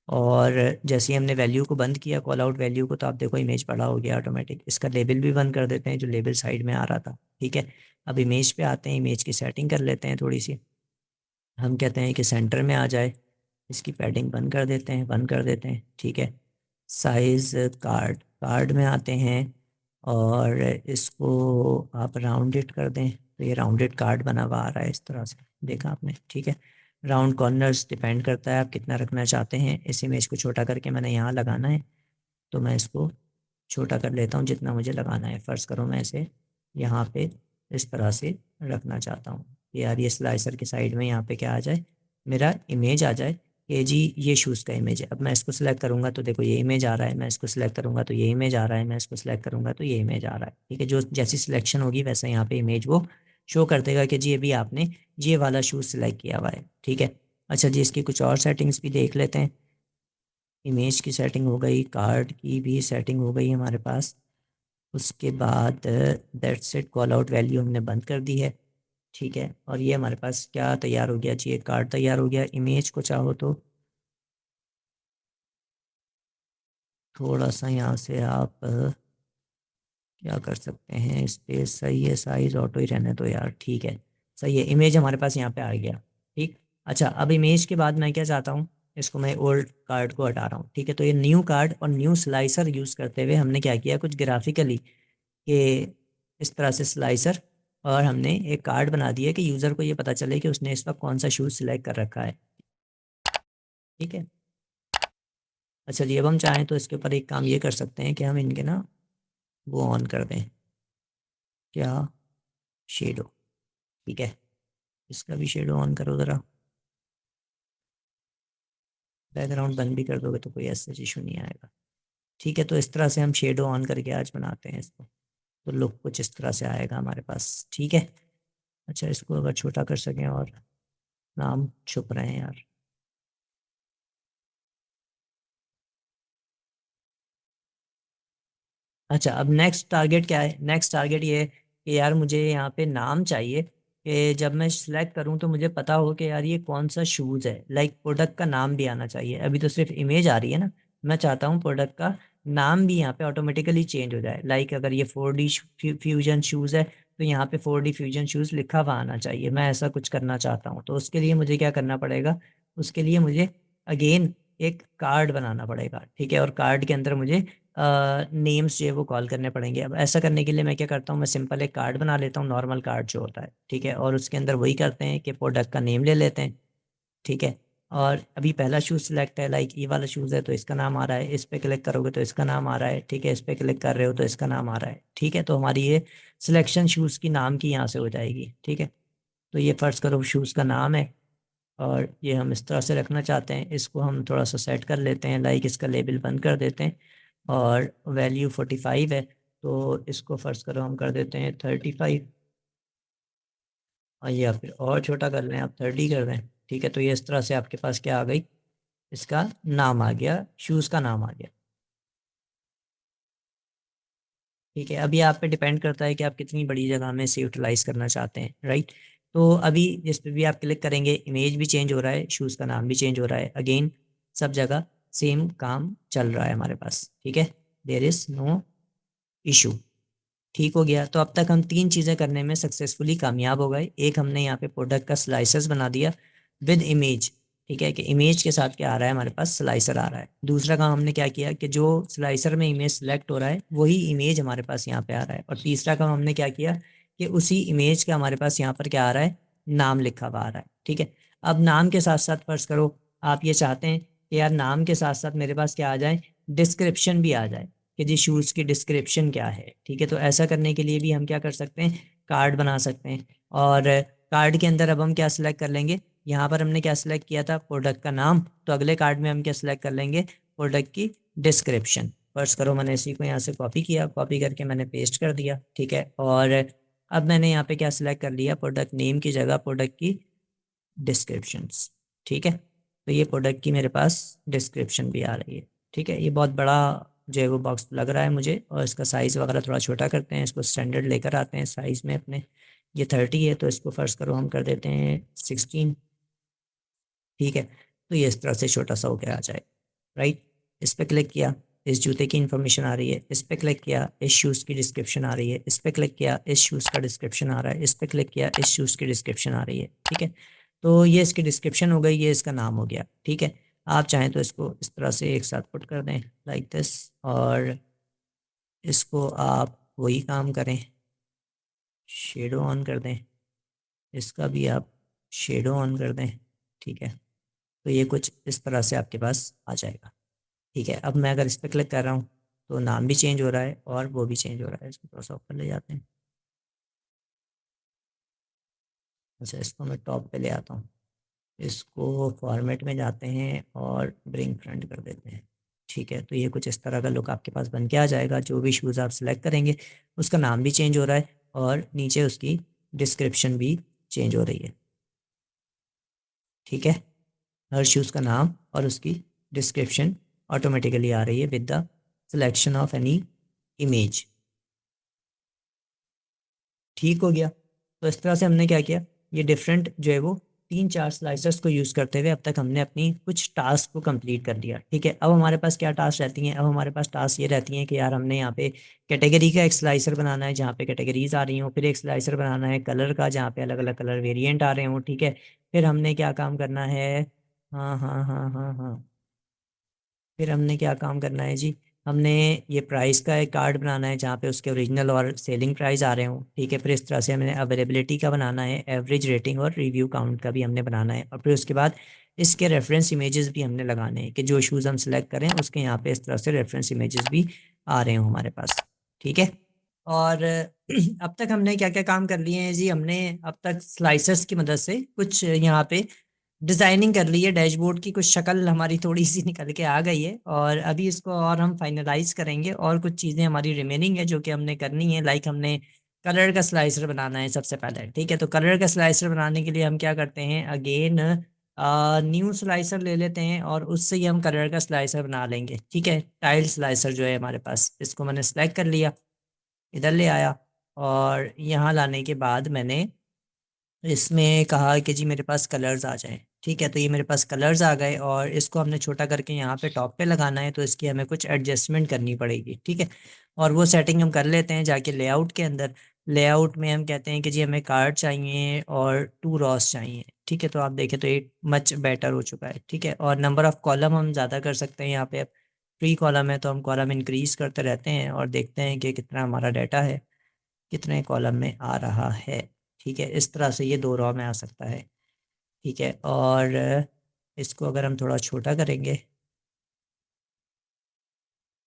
और जैसे ही हमने वैल्यू को बंद किया, कॉल आउट वैल्यू को, तो आप देखो इमेज बड़ा हो गया ऑटोमेटिक। इसका लेबल भी बंद कर देते हैं, जो लेबल साइड में आ रहा था। ठीक है, अब इमेज पे आते हैं, इमेज की सेटिंग कर लेते हैं थोड़ी सी। हम कहते हैं कि सेंटर में आ जाए, इसकी पैडिंग बंद कर देते हैं, बंद कर देते हैं। ठीक है, साइज़ कार्ड, कार्ड में आते हैं और इसको आप राउंडेड कर दें, तो ये राउंडेड कार्ड बना हुआ आ रहा है इस तरह से, देखा आपने। ठीक है, राउंड कॉर्नर्स डिपेंड करता है आप कितना रखना चाहते हैं। इस इमेज को छोटा करके मैंने यहाँ लगाना है, तो मैं इसको छोटा कर लेता हूँ जितना मुझे लगाना है। फ़र्ज़ करो मैं इसे यहाँ पे इस तरह से रखना चाहता हूँ कि यार ये स्लाइसर के साइड में यहाँ पे क्या आ जाए, मेरा इमेज आ जाए कि जी ये शूज़ का इमेज है। अब मैं इसको सिलेक्ट करूँगा तो देखो ये इमेज आ रहा है, मैं इसको सिलेक्ट करूँगा तो ये इमेज आ रहा है, मैं इसको सिलेक्ट करूँगा तो ये इमेज आ रहा है। ठीक है, जो जैसी सिलेक्शन होगी वैसा यहाँ पे इमेज वो शो कर देगा कि जी अभी आपने ये वाला शूज़ सिलेक्ट किया हुआ है। ठीक है, अच्छा जी, इसकी कुछ और सेटिंग्स भी देख लेते हैं। इमेज की सेटिंग हो गई, कार्ड की भी सेटिंग हो गई हमारे पास। उसके बाद that's it, call out value हमने बंद कर दी है। ठीक है, और ये हमारे पास क्या तैयार हो गया जी, एक कार्ड तैयार हो गया। इमेज को चाहो तो थोड़ा सा यहाँ से आप क्या कर सकते हैं, स्पेस सही है, साइज ऑटो ही रहने दो यार। ठीक है, सही है, इमेज हमारे पास यहाँ पे आ गया। ठीक, अच्छा, अब इमेज के बाद मैं क्या चाहता हूँ, इसको मैं ओल्ड कार्ड को हटा रहा हूँ। ठीक है, तो ये न्यू कार्ड और न्यू स्लाइसर यूज़ करते हुए हमने क्या किया, कुछ ग्राफिकली कि इस तरह से स्लाइसर, और हमने एक कार्ड बना दिया कि यूज़र को ये पता चले कि उसने इस वक्त कौन सा शूज़ सिलेक्ट कर रखा है। ठीक है। अच्छा जी, अब हम चाहें तो इसके ऊपर एक काम ये कर सकते हैं कि हम इनके ना वो ऑन कर दें, क्या, शेडो। ठीक है, इसका भी शेडो ऑन करो ज़रा। बैकग्राउंड बंद भी कर दोगे तो कोई ऐसा इशू नहीं आएगा। ठीक है, तो इस तरह से हम शेडो ऑन करके आज बनाते हैं इसको, तो लुक कुछ इस तरह से आएगा हमारे पास। ठीक है। अच्छा, इसको अगर छोटा कर सकें, और नाम छुप रहे हैं यार। अच्छा, अब नेक्स्ट टारगेट क्या है? नेक्स्ट टारगेट ये है कि यार मुझे यहाँ पे नाम चाहिए कि जब मैं सिलेक्ट करूँ तो मुझे पता हो कि यार ये कौन सा शूज़ है। लाइक प्रोडक्ट का नाम भी आना चाहिए। अभी तो सिर्फ इमेज आ रही है ना, मैं चाहता हूँ प्रोडक्ट का नाम भी यहाँ पे ऑटोमेटिकली चेंज हो जाए। लाइक अगर ये 4D फ्यूजन शूज़ है तो यहाँ पे 4D फ्यूजन शूज़ लिखा हुआ आना चाहिए। मैं ऐसा कुछ करना चाहता हूँ, तो उसके लिए मुझे क्या करना पड़ेगा? उसके लिए मुझे अगेन एक कार्ड बनाना पड़ेगा। ठीक है, और कार्ड के अंदर मुझे नेम्स जो है वो कॉल करने पड़ेंगे। अब ऐसा करने के लिए मैं क्या करता हूँ, मैं सिंपल एक कार्ड बना लेता हूँ, नॉर्मल कार्ड जो होता है। ठीक है, और उसके अंदर वही करते हैं कि प्रोडक्ट का नेम ले लेते हैं। ठीक है, और अभी पहला शूज़ सिलेक्ट है, लाइक ये वाला शूज़ है तो इसका नाम आ रहा है, इस पर क्लिक करोगे तो इसका नाम आ रहा है। ठीक है, इस पर क्लिक कर रहे हो तो इसका नाम आ रहा है। ठीक है, तो हमारी ये सिलेक्शन शूज़ की नाम की यहाँ से हो जाएगी। ठीक है, तो ये फर्स्ट करो शूज़ का नाम है, और ये हम इस तरह से रखना चाहते हैं। इसको हम थोड़ा सा सेट कर लेते हैं, लाइक इसका लेबल बंद कर देते हैं, और वैल्यू 45 है तो इसको फर्स्ट करो हम कर देते हैं 35, और या फिर और छोटा कर लें, आप 30 कर दें। ठीक है, तो ये इस तरह से आपके पास क्या आ गई, इसका नाम आ गया, शूज़ का नाम आ गया। ठीक है, अभी आप पे डिपेंड करता है कि आप कितनी बड़ी जगह में इसे यूटिलाइज़ करना चाहते हैं, राइट। तो अभी जिस पे भी आप क्लिक करेंगे इमेज भी चेंज हो रहा है, शूज़ का नाम भी चेंज हो रहा है। अगेन सब जगह सेम काम चल रहा है हमारे पास। ठीक है, देयर इज़ नो इशू। ठीक हो गया, तो अब तक हम तीन चीज़ें करने में सक्सेसफुली कामयाब हो गए। एक, हमने यहाँ पे प्रोडक्ट का स्लाइसर्स बना दिया विद इमेज। ठीक है, कि इमेज के साथ क्या आ रहा है, हमारे पास स्लाइसर आ रहा है। दूसरा काम हमने क्या किया कि जो स्लाइसर में इमेज सेलेक्ट हो रहा है वही इमेज हमारे पास यहाँ पे आ रहा है। और तीसरा काम हमने क्या किया कि उसी इमेज का हमारे पास यहाँ पर क्या आ रहा है, नाम लिखा हुआ आ रहा है। ठीक है, अब नाम के साथ साथ फर्ज करो आप ये चाहते हैं कि यार नाम के साथ साथ मेरे पास क्या आ जाए, डिस्क्रिप्शन भी आ जाए कि जी शूज़ की डिस्क्रिप्शन क्या है। ठीक है, तो ऐसा करने के लिए भी हम क्या कर सकते हैं, कार्ड बना सकते हैं। और कार्ड के अंदर अब हम क्या सिलेक्ट कर लेंगे, यहाँ पर हमने क्या सिलेक्ट किया था, प्रोडक्ट का नाम, तो अगले कार्ड में हम क्या सिलेक्ट कर लेंगे, प्रोडक्ट की डिस्क्रिप्शन। फर्स्ट करो मैंने इसी को यहाँ से कॉपी किया, कॉपी करके मैंने पेस्ट कर दिया। ठीक है, और अब मैंने यहाँ पे क्या सिलेक्ट कर लिया, प्रोडक्ट नेम की जगह प्रोडक्ट की डिस्क्रिप्शंस। ठीक है, तो ये प्रोडक्ट की मेरे पास डिस्क्रिप्शन भी आ रही है। ठीक है, ये बहुत बड़ा जो है वो बॉक्स लग रहा है मुझे, और इसका साइज़ वगैरह थोड़ा छोटा करते हैं, इसको स्टैंडर्ड लेकर आते हैं साइज़ में अपने। ये 30 है तो इसको फर्स्ट करो हम कर देते हैं 16। ठीक है, तो ये इस तरह से छोटा सा होकर आ जाए, राइट। इस पर क्लिक किया, इस जूते की इन्फॉर्मेशन आ रही है। इस पर क्लिक किया, इस शूज़ की डिस्क्रिप्शन आ रही है। इस पर क्लिक किया, इस शूज़ का डिस्क्रिप्शन आ रहा है। इस पर क्लिक किया, इस शूज़ की डिस्क्रिप्शन आ रही है। ठीक है, तो ये इसकी डिस्क्रिप्शन हो गई, ये इसका नाम हो गया। ठीक है, आप चाहें तो इसको इस तरह से एक साथ पुट कर दें, लाइक दिस, और इसको आप वही काम करें, शेडो ऑन कर दें, इसका भी आप शेडो ऑन कर दें। ठीक है, तो ये कुछ इस तरह से आपके पास आ जाएगा। ठीक है, अब मैं अगर इस पर क्लिक कर रहा हूँ तो नाम भी चेंज हो रहा है और वो भी चेंज हो रहा है। इसको थोड़ा सा ऊपर ले जाते हैं। अच्छा, इसको मैं टॉप पे ले आता हूँ, इसको फॉर्मेट में जाते हैं और ब्रिंग फ्रंट कर देते हैं। ठीक है, तो ये कुछ इस तरह का लुक आपके पास बन के आ जाएगा। जो भी शूज़ आप सेलेक्ट करेंगे उसका नाम भी चेंज हो रहा है और नीचे उसकी डिस्क्रिप्शन भी चेंज हो रही है। ठीक है, हर शूज़ का नाम और उसकी डिस्क्रिप्शन ऑटोमेटिकली आ रही है with the selection of any image. ठीक हो गया, तो इस तरह से हमने क्या किया, ये डिफरेंट जो है वो तीन चार स्लाइसर्स को यूज़ करते हुए अब तक हमने अपनी कुछ टास्क को कंप्लीट कर लिया। ठीक है, अब हमारे पास क्या टास्क रहती हैं, अब हमारे पास टास्क ये रहती हैं कि यार हमने यहाँ पे कैटेगरी का एक स्लाइसर बनाना है जहाँ पे कैटेगरीज आ रही हों, फिर एक स्लाइसर बनाना है कलर का जहाँ पे अलग अलग कलर वेरिएंट आ रहे हों। ठीक है, फिर हमने क्या काम करना है, हाँ हाँ हाँ हाँ हाँ, फिर हमने क्या काम करना है जी, हमने ये प्राइस का एक कार्ड बनाना है जहाँ पे उसके ओरिजिनल और सेलिंग प्राइस आ रहे हों, ठीक है। फिर इस तरह से हमने अवेलेबिलिटी का बनाना है, एवरेज रेटिंग और रिव्यू काउंट का भी हमने बनाना है। और फिर उसके बाद इसके रेफरेंस इमेजेस भी हमने लगाने हैं कि जो शूज़ हम सेलेक्ट करें उसके यहाँ पे इस तरह से रेफरेंस इमेजेस भी आ रहे हों हमारे पास, ठीक है। और अब तक हमने क्या क्या काम कर लिए हैं जी, हमने अब तक स्लाइसर्स की मदद से कुछ यहाँ पे डिज़ाइनिंग कर ली है, डैशबोर्ड की कुछ शक्ल हमारी थोड़ी सी निकल के आ गई है। और अभी इसको और हम फाइनलाइज करेंगे और कुछ चीज़ें हमारी रिमेनिंग है जो कि हमने करनी है। लाइक हमने कलर का स्लाइसर बनाना है सबसे पहले, ठीक है। तो कलर का स्लाइसर बनाने के लिए हम क्या करते हैं, अगेन न्यू स्लाइसर ले लेते हैं और उससे ही हम कलर का स्लाइसर बना लेंगे, ठीक है। टाइल स्लाइसर जो है हमारे पास, इसको मैंने सेलेक्ट कर लिया, इधर ले आया और यहाँ लाने के बाद मैंने इसमें कहा कि जी मेरे पास कलर्स आ जाएं, ठीक है। तो ये मेरे पास कलर्स आ गए और इसको हमने छोटा करके यहाँ पे टॉप पे लगाना है, तो इसकी हमें कुछ एडजस्टमेंट करनी पड़ेगी, ठीक है। और वो सेटिंग हम कर लेते हैं जाके लेआउट के अंदर। लेआउट में हम कहते हैं कि जी हमें कार्ड चाहिए और 2 रॉस चाहिए, ठीक है। तो आप देखें तो ये मच बेटर हो चुका है, ठीक है। और नंबर ऑफ़ कॉलम हम ज़्यादा कर सकते हैं यहाँ पे। अब 3 कॉलम है तो हम कॉलम इंक्रीज़ करते रहते हैं और देखते हैं कि कितना हमारा डाटा है, कितने कॉलम में आ रहा है, ठीक है। इस तरह से ये 2 रॉ में आ सकता है, ठीक है। और इसको अगर हम थोड़ा छोटा करेंगे,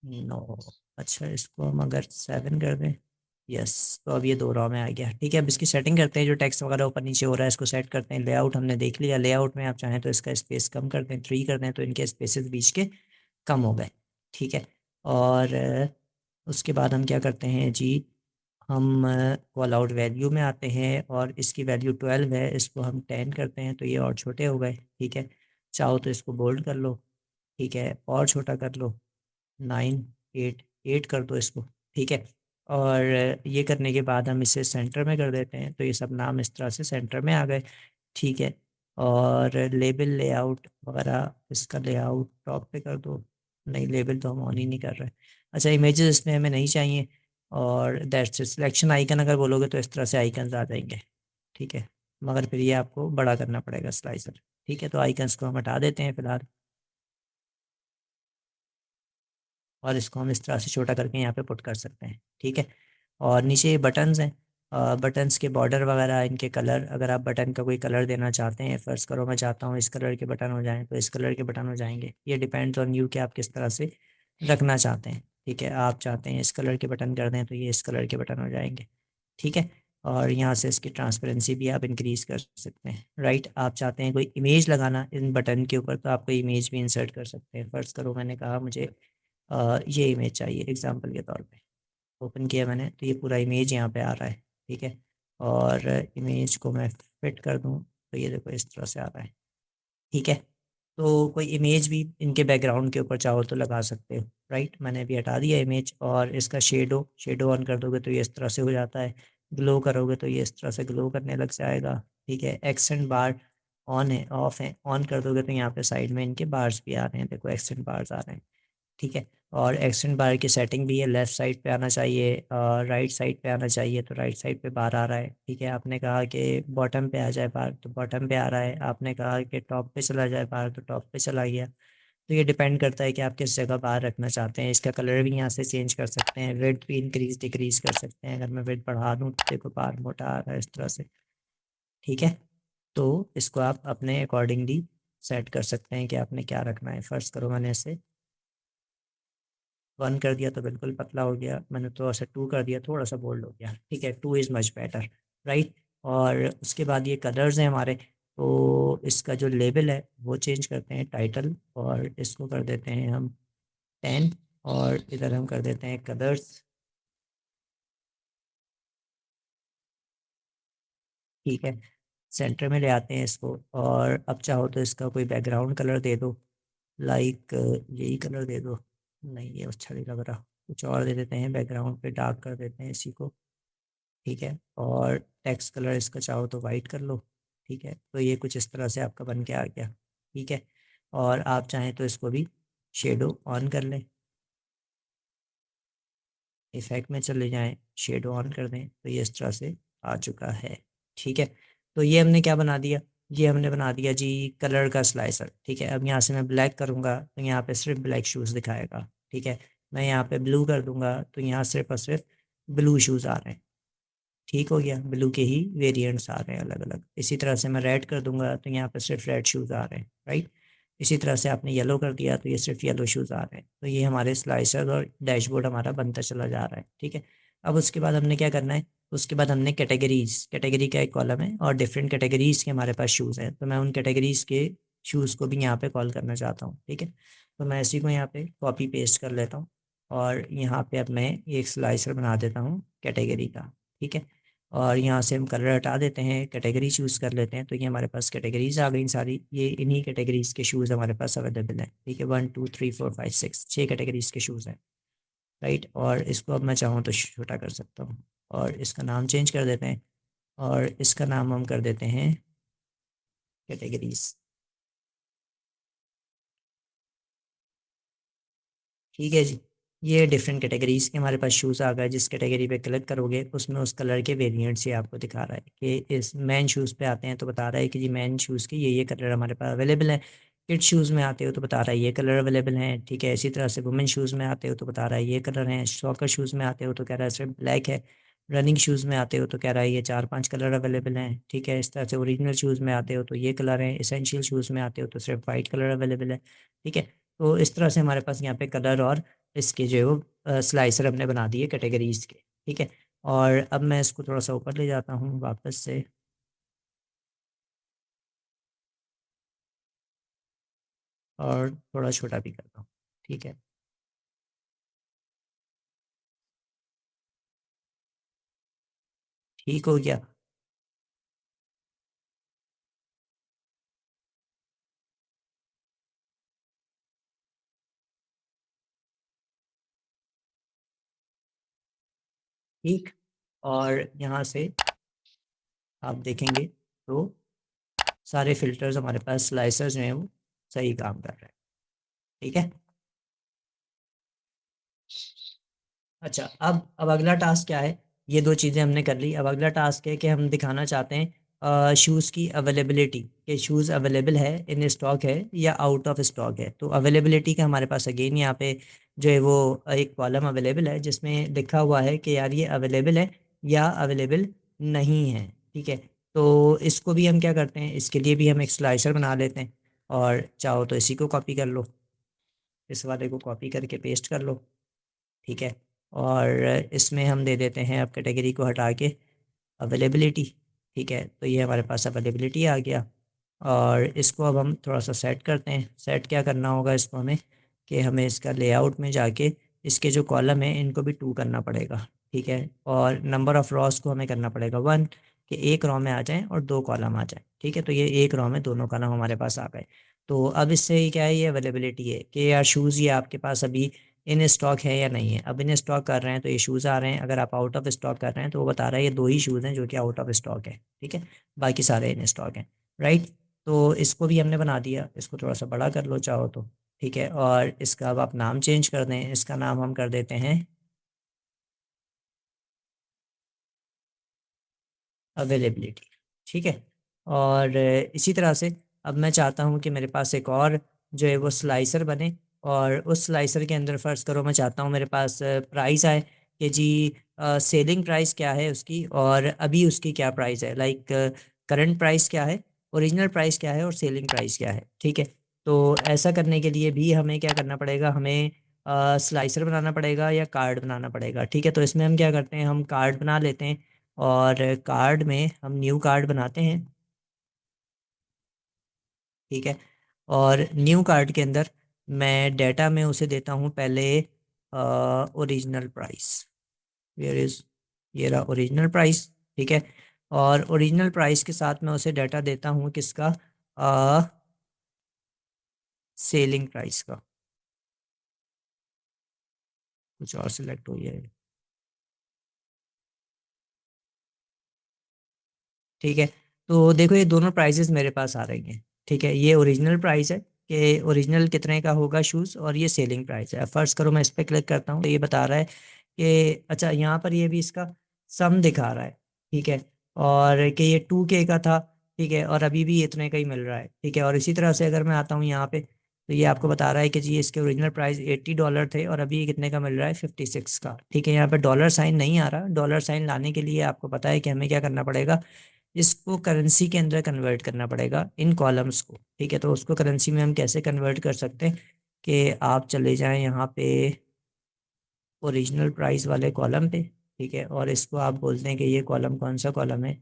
नो, अच्छा इसको हम अगर 7 कर दें, यस, तो अब ये 2 रॉ में आ गया, ठीक है। अब इसकी सेटिंग करते हैं, जो टेक्स्ट वगैरह ऊपर नीचे हो रहा है इसको सेट करते हैं। लेआउट हमने देख लिया, लेआउट में आप चाहें तो इसका स्पेस कम कर दें, 3 कर दें तो इनके स्पेसेस बीच के कम हो गए, ठीक है। और उसके बाद हम क्या करते हैं जी, हम कॉल आउट वैल्यू में आते हैं और इसकी वैल्यू 12 है, इसको हम 10 करते हैं तो ये और छोटे हो गए, ठीक है। चाहो तो इसको बोल्ड कर लो, ठीक है, और छोटा कर लो, 9, 8 कर दो इसको, ठीक है। और ये करने के बाद हम इसे सेंटर में कर देते हैं तो ये सब नाम इस तरह से सेंटर में आ गए, ठीक है। और लेबल लेआउट वगैरह, इसका लेआउट टॉप पे कर दो, नहीं लेबल तो हम ऑन ही नहीं कर रहे। अच्छा, इमेजेस इसमें हमें नहीं चाहिए और दैट्स इट। सिलेक्शन आइकन अगर बोलोगे तो इस तरह से आइकन्स आ जाएंगे, ठीक है। मगर फिर ये आपको बड़ा करना पड़ेगा स्लाइसर, ठीक है। तो आइकन्स को हम हटा देते हैं फिलहाल और इसको हम इस तरह से छोटा करके यहाँ पे पुट कर सकते हैं, ठीक है। और नीचे ये बटन्स हैं, बटन्स के बॉर्डर वगैरह, इनके कलर, अगर आप बटन का कोई कलर देना चाहते हैं, फ़र्ज़ करो मैं चाहता हूँ इस कलर के बटन हो जाएं तो इस कलर के बटन हो जाएंगे। ये डिपेंड्स ऑन यू कि आप किस तरह से रखना चाहते हैं, ठीक है। आप चाहते हैं इस कलर के बटन कर दें तो ये इस कलर के बटन हो जाएंगे, ठीक है। और यहाँ से इसकी ट्रांसपेरेंसी भी आप इंक्रीज़ कर सकते हैं, राइट। आप चाहते हैं कोई इमेज लगाना इन बटन के ऊपर तो आप कोई इमेज भी इंसर्ट कर सकते हैं। फ़र्ज़ करो मैंने कहा मुझे ये इमेज चाहिए एग्जांपल के तौर पे, ओपन किया मैंने तो ये पूरा इमेज यहाँ पे आ रहा है, ठीक है। और इमेज को मैं फिट कर दूँ तो ये देखो इस तरह से आ रहा है, ठीक है। तो कोई इमेज भी इनके बैकग्राउंड के ऊपर चाहो तो लगा सकते हो, राइट। मैंने अभी हटा दिया इमेज और इसका शेडो, शेडो ऑन कर दोगे तो ये इस तरह से हो जाता है। ग्लो करोगे तो ये इस तरह से ग्लो करने लग जाएगा, ठीक है। एक्सेंट बार ऑन है, ऑफ है, ऑन कर दोगे तो यहाँ पे साइड में इनके बार्स भी आ रहे हैं, देखो एक्सेंट बार्स आ रहे हैं, ठीक है। और एक्सटेंड बार की सेटिंग भी है, लेफ़्ट साइड पे आना चाहिए और राइट साइड पे आना चाहिए, तो राइट साइड पे बार आ रहा है, ठीक है। आपने कहा कि बॉटम पे आ जाए बार तो बॉटम पे आ रहा है, आपने कहा कि टॉप पे चला जाए बार तो टॉप पे चला गया। तो ये डिपेंड करता है कि आप किस जगह बार रखना चाहते हैं। इसका कलर भी यहाँ से चेंज कर सकते हैं, विड्थ भी इंक्रीज डिक्रीज कर सकते हैं। अगर मैं विड्थ बढ़ा दूँ तो देखो बार मोटा आ रहा है इस तरह से, ठीक है। तो इसको आप अपने अकॉर्डिंगली सेट कर सकते हैं कि आपने क्या रखना है। फ़र्ज़ करो मैंने इसे 1 कर दिया तो बिल्कुल पतला हो गया, मैंने थोड़ा सा 2 कर दिया थोड़ा सा बोल्ड हो गया, ठीक है। 2 इज़ मच बेटर, राइट। और उसके बाद ये कलर्स हैं हमारे, तो इसका जो लेबल है वो चेंज करते हैं, टाइटल, और इसको कर देते हैं हम 10 और इधर हम कर देते हैं कलर्स, ठीक है। सेंटर में ले आते हैं इसको और अब चाहो तो इसका कोई बैकग्राउंड कलर दे दो, लाइक यही कलर दे दो, नहीं ये अच्छा नहीं लग रहा, कुछ और दे देते हैं, बैकग्राउंड पे डार्क कर देते हैं इसी को, ठीक है। और टेक्स्ट कलर इसका चाहो तो वाइट कर लो, ठीक है। तो ये कुछ इस तरह से आपका बन के आ गया, ठीक है। और आप चाहें तो इसको भी शेडो ऑन कर लें, इफ़ेक्ट में चले जाएं, शेडो ऑन कर दें तो ये इस तरह से आ चुका है, ठीक है। तो ये हमने क्या बना दिया, ये हमने बना दिया जी कलर का स्लाइसर, ठीक है। अब यहाँ से मैं ब्लैक करूँगा तो यहाँ पे सिर्फ ब्लैक शूज़ दिखाएगा, ठीक है। मैं यहाँ पे ब्लू कर दूंगा तो यहाँ सिर्फ और सिर्फ ब्लू शूज़ आ रहे हैं। ठीक हो गया, ब्लू के ही वेरिएंट्स आ रहे हैं अलग अलग। इसी तरह से मैं रेड कर दूंगा तो यहाँ पे सिर्फ रेड शूज़ आ रहे हैं, राइट। इसी तरह से आपने येलो कर दिया तो ये सिर्फ येलो शूज़ आ रहे हैं। तो ये हमारे स्लाइसर और डैशबोर्ड हमारा बनता चला जा रहा है, ठीक है। अब उसके बाद हमने क्या करना है, उसके बाद हमने कैटेगरी का एक कॉलम है और डिफरेंट कैटेगरीज के हमारे पास शूज़ हैं, तो मैं उन कैटेगरीज के शूज़ को भी यहाँ पे कॉल करना चाहता हूँ, ठीक है। तो मैं इसी को यहाँ पे कॉपी पेस्ट कर लेता हूँ और यहाँ पे अब मैं एक स्लाइसर बना देता हूँ कैटेगरी का, ठीक है। और यहाँ से हम कलर हटा देते हैं, कैटेगरी चूज़ कर लेते हैं, तो ये हमारे पास कैटेगरीज आ गई सारी। ये इन्हीं कैटेगरीज के शूज़ हमारे पास अवेलेबल हैं, ठीक है। 1 2 3 4 5 6 छः कैटेगरीज के शूज़ हैं, राइट। और इसको अब मैं चाहूँ तो छोटा कर सकता हूँ और इसका नाम चेंज कर देते हैं और इसका नाम हम कर देते हैं कैटेगरीज, ठीक है जी। ये डिफरेंट कैटेगरीज के हमारे पास शूज़ आ गए। जिस कैटेगरी पे क्लिक करोगे उसमें उस कलर के वेरिएंट्स ये आपको दिखा रहा है कि इस मैन शूज़ पे आते हैं तो बता रहा है कि जी मैन शूज़ के ये कलर हमारे पास अवेलेबल है। किड शूज़ में आते हो तो बता रहा है ये कलर अवेलेबल हैं, ठीक है। इसी तरह से वुमेन शूज़ में आते हो तो बता रहा है ये कलर हैं। सॉकर शूज़ में आते हो तो कह रहा है सिर्फ ब्लैक है। रनिंग शूज़ में आते हो तो कह रहा है ये 4 5 कलर अवेलेबल हैं, ठीक है। इस तरह से ओरिजिनल शूज़ में आते हो तो ये कलर हैं। एसेंशियल शूज़ में आते हो तो सिर्फ वाइट कलर अवेलेबल है, ठीक है। तो इस तरह से हमारे पास यहाँ पे कलर और इसके जो है वो स्लाइसर हमने बना दिए कैटेगरीज के, ठीक है। और अब मैं इसको थोड़ा सा ऊपर ले जाता हूँ वापस से और थोड़ा छोटा भी करता हूँ, ठीक है। ठीक हो गया। ठीक। और यहाँ से आप देखेंगे तो सारे फिल्टर्स हमारे पास स्लाइसर जो हैं वो सही काम कर रहे हैं, ठीक है। अच्छा, अब अगला टास्क क्या है। ये दो चीज़ें हमने कर ली। अब अगला टास्क है कि हम दिखाना चाहते हैं शूज़ की अवेलेबिलिटी, कि शूज़ अवेलेबल है, इन स्टॉक है या आउट ऑफ स्टॉक है। तो अवेलेबिलिटी का हमारे पास अगेन यहाँ पे जो है वो एक कॉलम अवेलेबल है जिसमें लिखा हुआ है कि यार ये अवेलेबल है या अवेलेबल नहीं है, ठीक है। तो इसको भी हम क्या करते हैं, इसके लिए भी हम एक स्लाइसर बना लेते हैं और चाहो तो इसी को कॉपी कर लो, इस वाले को कॉपी करके पेस्ट कर लो, ठीक है। और इसमें हम दे देते हैं अब कैटेगरी को हटा के अवेलेबिलिटी, ठीक है। तो ये हमारे पास अवेलेबिलिटी आ गया और इसको अब हम थोड़ा सा सेट करते हैं। सेट क्या करना होगा इसको हमें, कि हमें इसका लेआउट में जाके इसके जो कॉलम है इनको भी 2 करना पड़ेगा, ठीक है। और नंबर ऑफ़ रॉस को हमें करना पड़ेगा 1, कि एक रो में आ जाएँ और 2 कॉलम आ जाएँ, ठीक है। तो ये एक रो में दोनों कॉलम हमारे पास आ गए। तो अब इससे ये क्या है, ये अवेलेबिलिटी है कि यार शूज़ ये आपके पास अभी इन स्टॉक है या नहीं है। अब इन स्टॉक कर रहे हैं तो ये शूज़ आ रहे हैं, अगर आप आउट ऑफ स्टॉक कर रहे हैं तो वो बता रहा है ये 2 ही शूज़ हैं जो कि आउट ऑफ स्टॉक है, ठीक है। बाकी सारे इन स्टॉक हैं, राइट। तो इसको भी हमने बना दिया। इसको थोड़ा सा बड़ा कर लो चाहो तो, ठीक है। और इसका अब आप नाम चेंज कर दें। इसका नाम हम कर देते हैं अवेलेबिलिटी, ठीक है। और इसी तरह से अब मैं चाहता हूँ कि मेरे पास एक और जो है वो स्लाइसर बने और उस स्लाइसर के अंदर फ़र्ज़ करो मैं चाहता हूँ मेरे पास प्राइस आए कि जी सेलिंग प्राइस क्या है उसकी और अभी उसकी क्या प्राइस है, लाइक करंट प्राइस क्या है, ओरिजिनल प्राइस क्या है और सेलिंग प्राइस क्या है, ठीक है। तो ऐसा करने के लिए भी हमें क्या करना पड़ेगा, हमें स्लाइसर बनाना पड़ेगा या कार्ड बनाना पड़ेगा, ठीक है। तो इसमें हम क्या करते हैं, हम कार्ड बना लेते हैं और कार्ड में हम न्यू कार्ड बनाते हैं, ठीक है। और न्यू कार्ड के अंदर मैं डेटा में उसे देता हूँ पहले ओरिजिनल प्राइस, वेयर इज़, ये रहा ओरिजिनल प्राइस, ठीक है। और ओरिजिनल प्राइस के साथ मैं उसे डेटा देता हूँ किसका, सेलिंग प्राइस का। कुछ और सिलेक्ट हो है, ठीक है। तो देखो ये दोनों प्राइसेस मेरे पास आ रही हैं, ठीक है। ये ओरिजिनल प्राइस है कि ओरिजिनल कितने का होगा शूज़ और ये सेलिंग प्राइस है। अब फ़र्ज़ करो मैं इस पे क्लिक करता हूँ तो ये बता रहा है कि अच्छा यहाँ पर ये भी इसका सम दिखा रहा है, ठीक है। और कि ये 2K का था, ठीक है, और अभी भी इतने का ही मिल रहा है, ठीक है। और इसी तरह से अगर मैं आता हूँ यहाँ पे तो ये आपको बता रहा है कि जी इसके ओरिजिनल प्राइस $80 थे और अभी कितने का मिल रहा है, 56 का। ठीक है, यहाँ पे डॉलर साइन नहीं आ रहा। डॉलर साइन लाने के लिए आपको पता है कि हमें क्या करना पड़ेगा, इसको करेंसी के अंदर कन्वर्ट करना पड़ेगा, इन कॉलम्स को। ठीक है, तो उसको करेंसी में हम कैसे कन्वर्ट कर सकते हैं कि आप चले जाएं यहाँ पे ओरिजिनल प्राइस वाले कॉलम पे। ठीक है, और इसको आप बोलते हैं कि ये कॉलम कौन सा कॉलम है,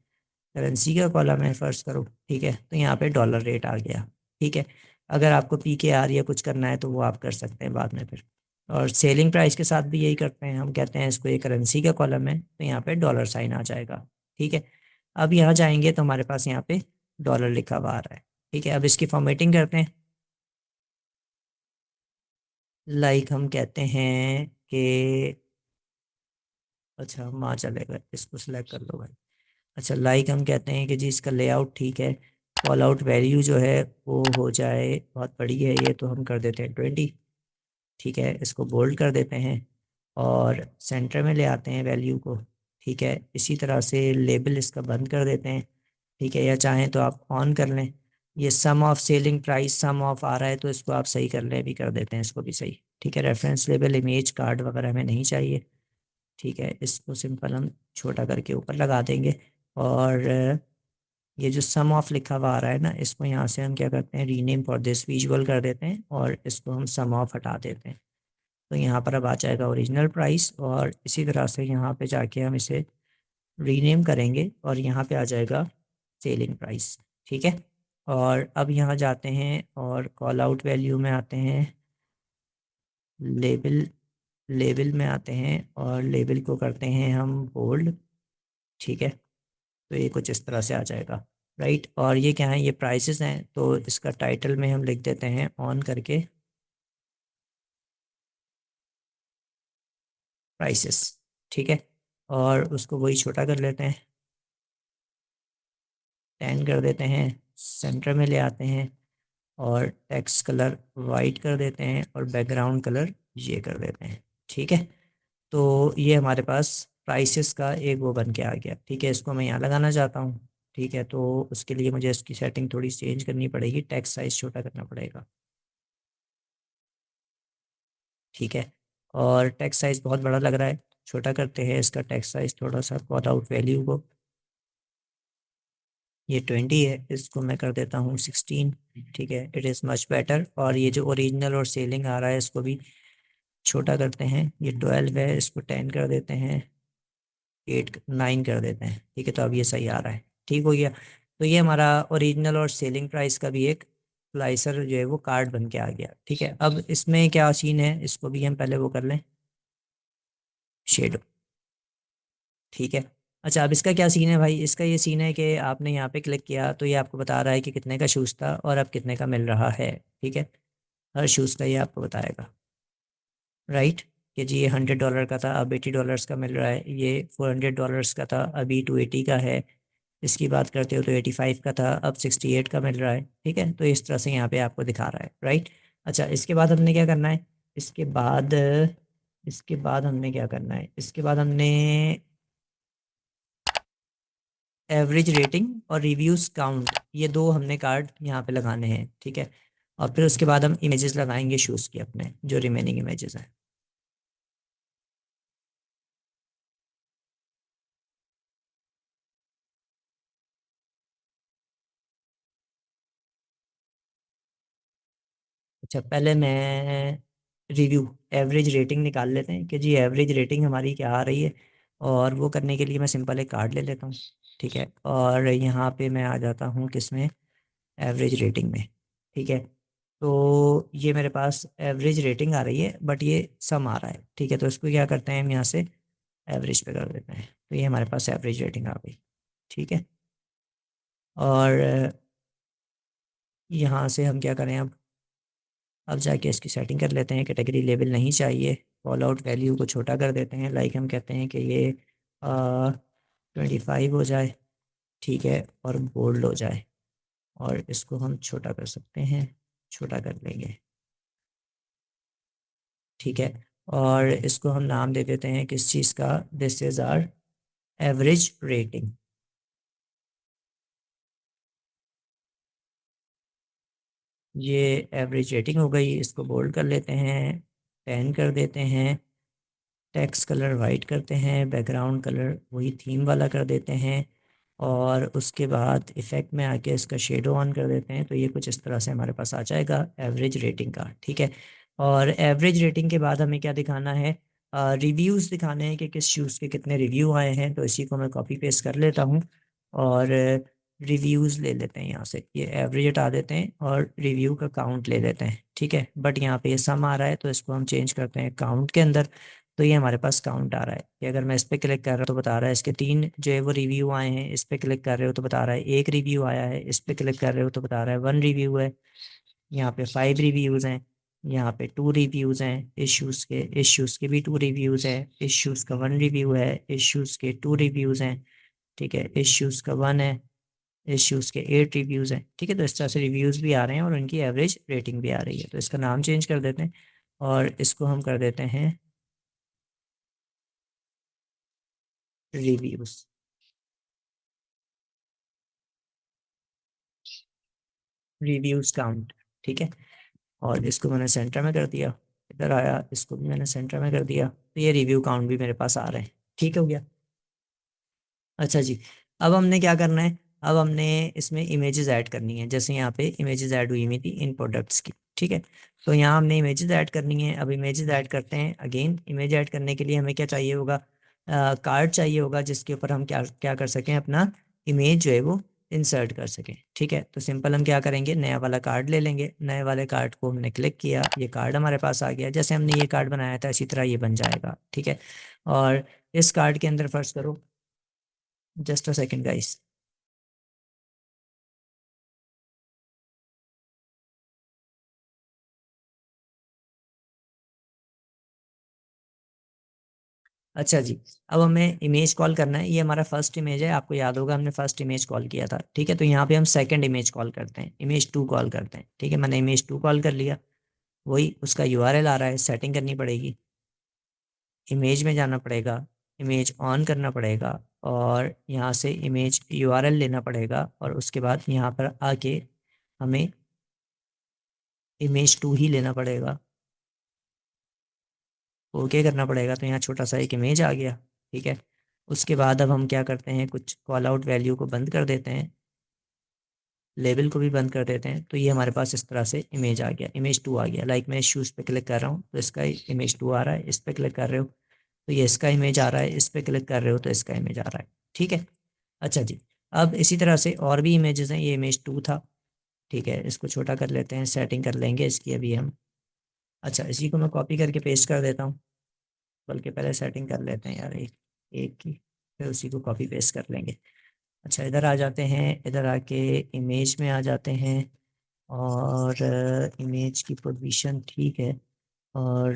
करेंसी का कॉलम है, फर्ज करो। ठीक है, तो यहाँ पे डॉलर रेट आ गया। ठीक है, अगर आपको PKR या कुछ करना है तो वो आप कर सकते हैं बाद में फिर। और सेलिंग प्राइस के साथ भी यही करते हैं, हम कहते हैं इसको ये करेंसी का कॉलम है, तो यहाँ पे डॉलर साइन आ जाएगा। ठीक है, अब यहाँ जाएंगे तो हमारे पास यहाँ पे डॉलर लिखा हुआ आ रहा है। ठीक है, अब इसकी फॉर्मेटिंग करते हैं। लाइक हम कहते हैं कि, अच्छा माँ चलेगा, इसको सिलेक्ट कर लो भाई। अच्छा, लाइक हम कहते हैं कि जी इसका लेआउट ठीक है, कॉल आउट वैल्यू जो है वो हो जाए, बहुत बड़ी है ये, तो हम कर देते हैं 20। ठीक है, इसको बोल्ड कर देते हैं और सेंटर में ले आते हैं वैल्यू को। ठीक है, इसी तरह से लेबल इसका बंद कर देते हैं। ठीक है, या चाहें तो आप ऑन कर लें। ये sum of selling price sum of आ रहा है तो इसको आप सही कर लें, भी कर देते हैं इसको भी सही। ठीक है, रेफरेंस लेबल इमेज कार्ड वगैरह हमें नहीं चाहिए। ठीक है, इसको सिंपल हम छोटा करके ऊपर लगा देंगे। और ये जो सम ऑफ लिखा हुआ आ रहा है ना, इसको यहाँ से हम क्या करते हैं, रीनेम फॉर दिस विजुअल कर देते हैं और इसको हम सम ऑफ हटा देते हैं। तो यहाँ पर अब आ जाएगा ओरिजिनल प्राइस, और इसी तरह से यहाँ पे जाके हम इसे रीनेम करेंगे और यहाँ पे आ जाएगा सेलिंग प्राइस। ठीक है, और अब यहाँ जाते हैं और कॉल आउट वैल्यू में आते हैं, लेबल लेबल में आते हैं और लेबल को करते हैं हम बोल्ड। ठीक है, तो ये कुछ इस तरह से आ जाएगा। राइट, और ये क्या है, ये प्राइसेस हैं, तो इसका टाइटल में हम लिख देते हैं ऑन करके प्राइसेस। ठीक है, और उसको वही छोटा कर लेते हैं, 10 कर देते हैं, सेंटर में ले आते हैं और टेक्स्ट कलर वाइट कर देते हैं और बैकग्राउंड कलर ये कर देते हैं। ठीक है, तो ये हमारे पास प्राइसेस का एक वो बन के आ गया। ठीक है, इसको मैं यहाँ लगाना चाहता हूँ। ठीक है, तो उसके लिए मुझे इसकी सेटिंग थोड़ी चेंज करनी पड़ेगी, टेक्स्ट साइज छोटा करना पड़ेगा। ठीक है, और टेक्स्ट साइज बहुत बड़ा लग रहा है, छोटा करते हैं इसका टेक्स्ट साइज थोड़ा सा, कॉल आउट वैल्यू को, ये 20 है, इसको मैं कर देता हूँ 16। ठीक है, इट इज़ मच बेटर। और ये जो ओरिजिनल और सेलिंग आ रहा है इसको भी छोटा करते हैं, ये 12 है, इसको 10 कर देते हैं, 9 कर देते हैं। ठीक है, तो अब ये सही आ रहा है, ठीक हो गया। तो ये हमारा ओरिजिनल और सेलिंग प्राइस का भी एक स्लाइसर जो है वो कार्ड बन के आ गया। ठीक है, अब इसमें क्या सीन है, इसको भी हम पहले वो कर लें, शेड। ठीक है, अच्छा अब इसका क्या सीन है भाई, इसका ये सीन है कि आपने यहाँ पे क्लिक किया तो ये आपको बता रहा है कि कितने का शूज़ था और अब कितने का मिल रहा है। ठीक है, हर शूज़ का ये आपको बताएगा। राइट, कि जी ये $100 का था, अब $80 का मिल रहा है, ये $400 का था, अभी 280 का है। इसकी बात करते हो तो 85 का था, अब 68 का मिल रहा है। ठीक है, तो इस तरह से यहाँ पे आपको दिखा रहा है। राइट, अच्छा इसके बाद हमने क्या करना है, इसके बाद इसके बाद हमने क्या करना है, इसके बाद हमने एवरेज रेटिंग और रिव्यूज़ काउंट, ये दो हमने कार्ड यहाँ पे लगाने हैं। ठीक है, और फिर उसके बाद हम इमेजेस लगाएंगे शूज़ के अपने, जो रिमेनिंग इमेजेस हैं। अच्छा, पहले मैं रिव्यू एवरेज रेटिंग निकाल लेते हैं कि जी एवरेज रेटिंग हमारी क्या आ रही है, और वो करने के लिए मैं सिंपल एक कार्ड ले लेता हूँ। ठीक है, और यहाँ पे मैं आ जाता हूँ किसमें, एवरेज रेटिंग में। ठीक है, तो ये मेरे पास एवरेज रेटिंग आ रही है, बट ये सम आ रहा है। ठीक है, तो इसको क्या करते हैं हम यहाँ से एवरेज पे कर देते हैं, तो ये हमारे पास एवरेज रेटिंग आ गई। ठीक है, और यहाँ से हम क्या करें, अब जाके इसकी सेटिंग कर लेते हैं, कैटेगरी लेबल नहीं चाहिए, कॉल आउट वैल्यू को छोटा कर देते हैं, लाइक हम कहते हैं कि ये 25 हो जाए। ठीक है, और बोल्ड हो जाए, और इसको हम छोटा कर सकते हैं, छोटा कर लेंगे। ठीक है, और इसको हम नाम दे देते हैं किस चीज़ का, this is our average rating. ये एवरेज रेटिंग हो गई, इसको बोल्ड कर लेते हैं, 10 कर देते हैं, टेक्स्ट कलर वाइट करते हैं, बैकग्राउंड कलर वही थीम वाला कर देते हैं, और उसके बाद इफ़ेक्ट में आके इसका शेडो ऑन कर देते हैं। तो ये कुछ इस तरह से हमारे पास आ जाएगा एवरेज रेटिंग का, ठीक है। और एवरेज रेटिंग के बाद हमें क्या दिखाना है, रिव्यूज़ दिखाने हैं कि किस शूज़ के कितने रिव्यू आए हैं। तो इसी को मैं कॉपी पेस्ट कर लेता हूँ और रिव्यूज़ ले लेते हैं, यहाँ से ये एवरेज हटा देते हैं और रिव्यू का काउंट ले लेते हैं, ठीक है। बट यहाँ पे ये सम आ रहा है तो इसको हम चेंज करते हैं काउंट के अंदर। तो ये हमारे पास काउंट आ रहा है कि अगर मैं इस पर क्लिक कर रहा हूँ तो बता रहा है इसके 3 जो है वो रिव्यू आए हैं, इस पर क्लिक कर रहे हो तो बता रहा है 1 रिव्यू आया है, इस पर क्लिक कर रहे हो तो बता रहा है 1 रिव्यू है, यहाँ पे 5 रिव्यूज़ हैं, यहाँ पे 2 रिव्यूज़ हैं, इस शूज़ के भी 2 रिव्यूज़ हैं, इस शूज़ का 1 रिव्यू है, इस शूज़ के 2 रिव्यूज़ हैं, ठीक है, इस शूज़ का 1 है, इस शूज़ के 8 रिव्यूज़ हैं, ठीक है। तो इस तरह से रिव्यूज़ भी आ रहे हैं और उनकी एवरेज रेटिंग भी आ रही है। तो इसका नाम चेंज कर देते हैं और इसको हम कर देते हैं रिव्यूज़, रिव्यूज़ काउंट, ठीक है। और इसको मैंने सेंटर में कर दिया, इधर आया, इसको भी मैंने सेंटर में कर दिया, तो ये रिव्यू काउंट भी मेरे पास आ रहे हैं, ठीक हो गया। अच्छा जी, अब हमने क्या करना है, अब हमने इसमें इमेजेस ऐड करनी है। जैसे यहाँ पे इमेजेस ऐड हुई थी इन प्रोडक्ट्स की, ठीक है। तो यहाँ हमने इमेजेस ऐड करनी है। अब इमेजेस ऐड करते हैं। अगेन इमेज ऐड करने के लिए हमें क्या चाहिए होगा, कार्ड चाहिए होगा जिसके ऊपर हम क्या क्या कर सकें, अपना इमेज जो है वो इंसर्ट कर सकें, ठीक है। तो सिंपल हम क्या करेंगे, नया वाला कार्ड ले लेंगे। नए वाले कार्ड को हमने क्लिक किया, ये कार्ड हमारे पास आ गया। जैसे हमने ये कार्ड बनाया था इसी तरह ये बन जाएगा, ठीक है। और इस कार्ड के अंदर फर्स्ट करो, जस्ट अ सेकेंड गाइस। अच्छा जी, अब हमें इमेज कॉल करना है। ये हमारा फर्स्ट इमेज है, आपको याद होगा हमने फर्स्ट इमेज कॉल किया था, ठीक है। तो यहाँ पे हम सेकंड इमेज कॉल करते हैं, इमेज 2 कॉल करते हैं, ठीक है। मैंने इमेज 2 कॉल कर लिया, वही उसका यूआरएल आ रहा है, सेटिंग करनी पड़ेगी, इमेज में जाना पड़ेगा, इमेज ऑन करना पड़ेगा, और यहाँ से इमेज यूआरएल लेना पड़ेगा, और उसके बाद यहाँ पर आके हमें इमेज 2 ही लेना पड़ेगा, ओके करना पड़ेगा। तो यहाँ छोटा सा एक इमेज आ गया, ठीक है। उसके बाद अब हम क्या करते हैं, कुछ कॉल आउट वैल्यू को बंद कर देते हैं, लेबल को भी बंद कर देते हैं। तो ये हमारे पास इस तरह से इमेज आ गया, इमेज 2 आ गया। लाइक मैं इस शूज़ पे क्लिक कर रहा हूँ तो इसका इमेज 2 आ रहा है, इस पे क्लिक कर रहे हो तो ये इसका इमेज आ रहा है, इस पे क्लिक कर रहे हो तो इसका इमेज आ रहा है, ठीक है। अच्छा जी, अब इसी तरह से और भी इमेजेस हैं। ये इमेज 2 था, ठीक है। इसको छोटा कर लेते हैं, सेटिंग कर लेंगे इसकी अभी हम। अच्छा, इसी को मैं कॉपी करके पेस्ट कर देता हूँ, बल्कि पहले सेटिंग कर लेते हैं यार एक एक की, फिर उसी को कॉपी पेस्ट कर लेंगे। अच्छा, इधर आ जाते हैं, इधर आके इमेज में आ जाते हैं, और इमेज की पोजीशन ठीक है, और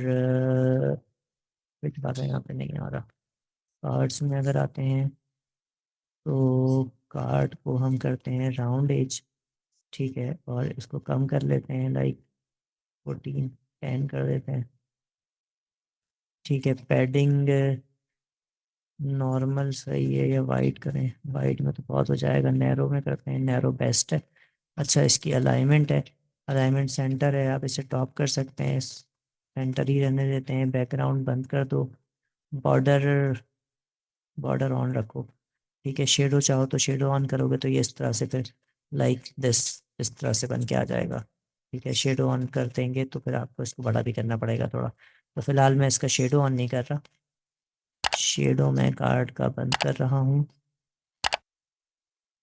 कुछ बात है यहाँ पे नहीं आ रहा। कार्ड्स में अगर आते हैं तो कार्ड को हम करते हैं राउंड एज, ठीक है, और इसको कम कर लेते हैं, लाइक 14 10 कर देते हैं, ठीक है। पैडिंग नॉर्मल सही है या वाइट करें, वाइट में तो बहुत हो जाएगा, नैरो में करते हैं, नैरो बेस्ट है। अच्छा, इसकी अलाइनमेंट है, अलाइनमेंट सेंटर है, आप इसे टॉप कर सकते हैं, सेंटर ही रहने देते हैं। बैकग्राउंड बंद कर दो, बॉर्डर बॉर्डर ऑन रखो, ठीक है। शेडो चाहो तो शेडो ऑन करोगे तो ये इस तरह से फिर लाइक दिस इस तरह से बन के आ जाएगा, ठीक है। शेडो ऑन कर देंगे तो फिर आपको इसको बड़ा भी करना पड़ेगा थोड़ा। तो फिलहाल मैं इसका शेडो ऑन नहीं कर रहा, शेडो मैं कार्ड का बंद कर रहा हूँ,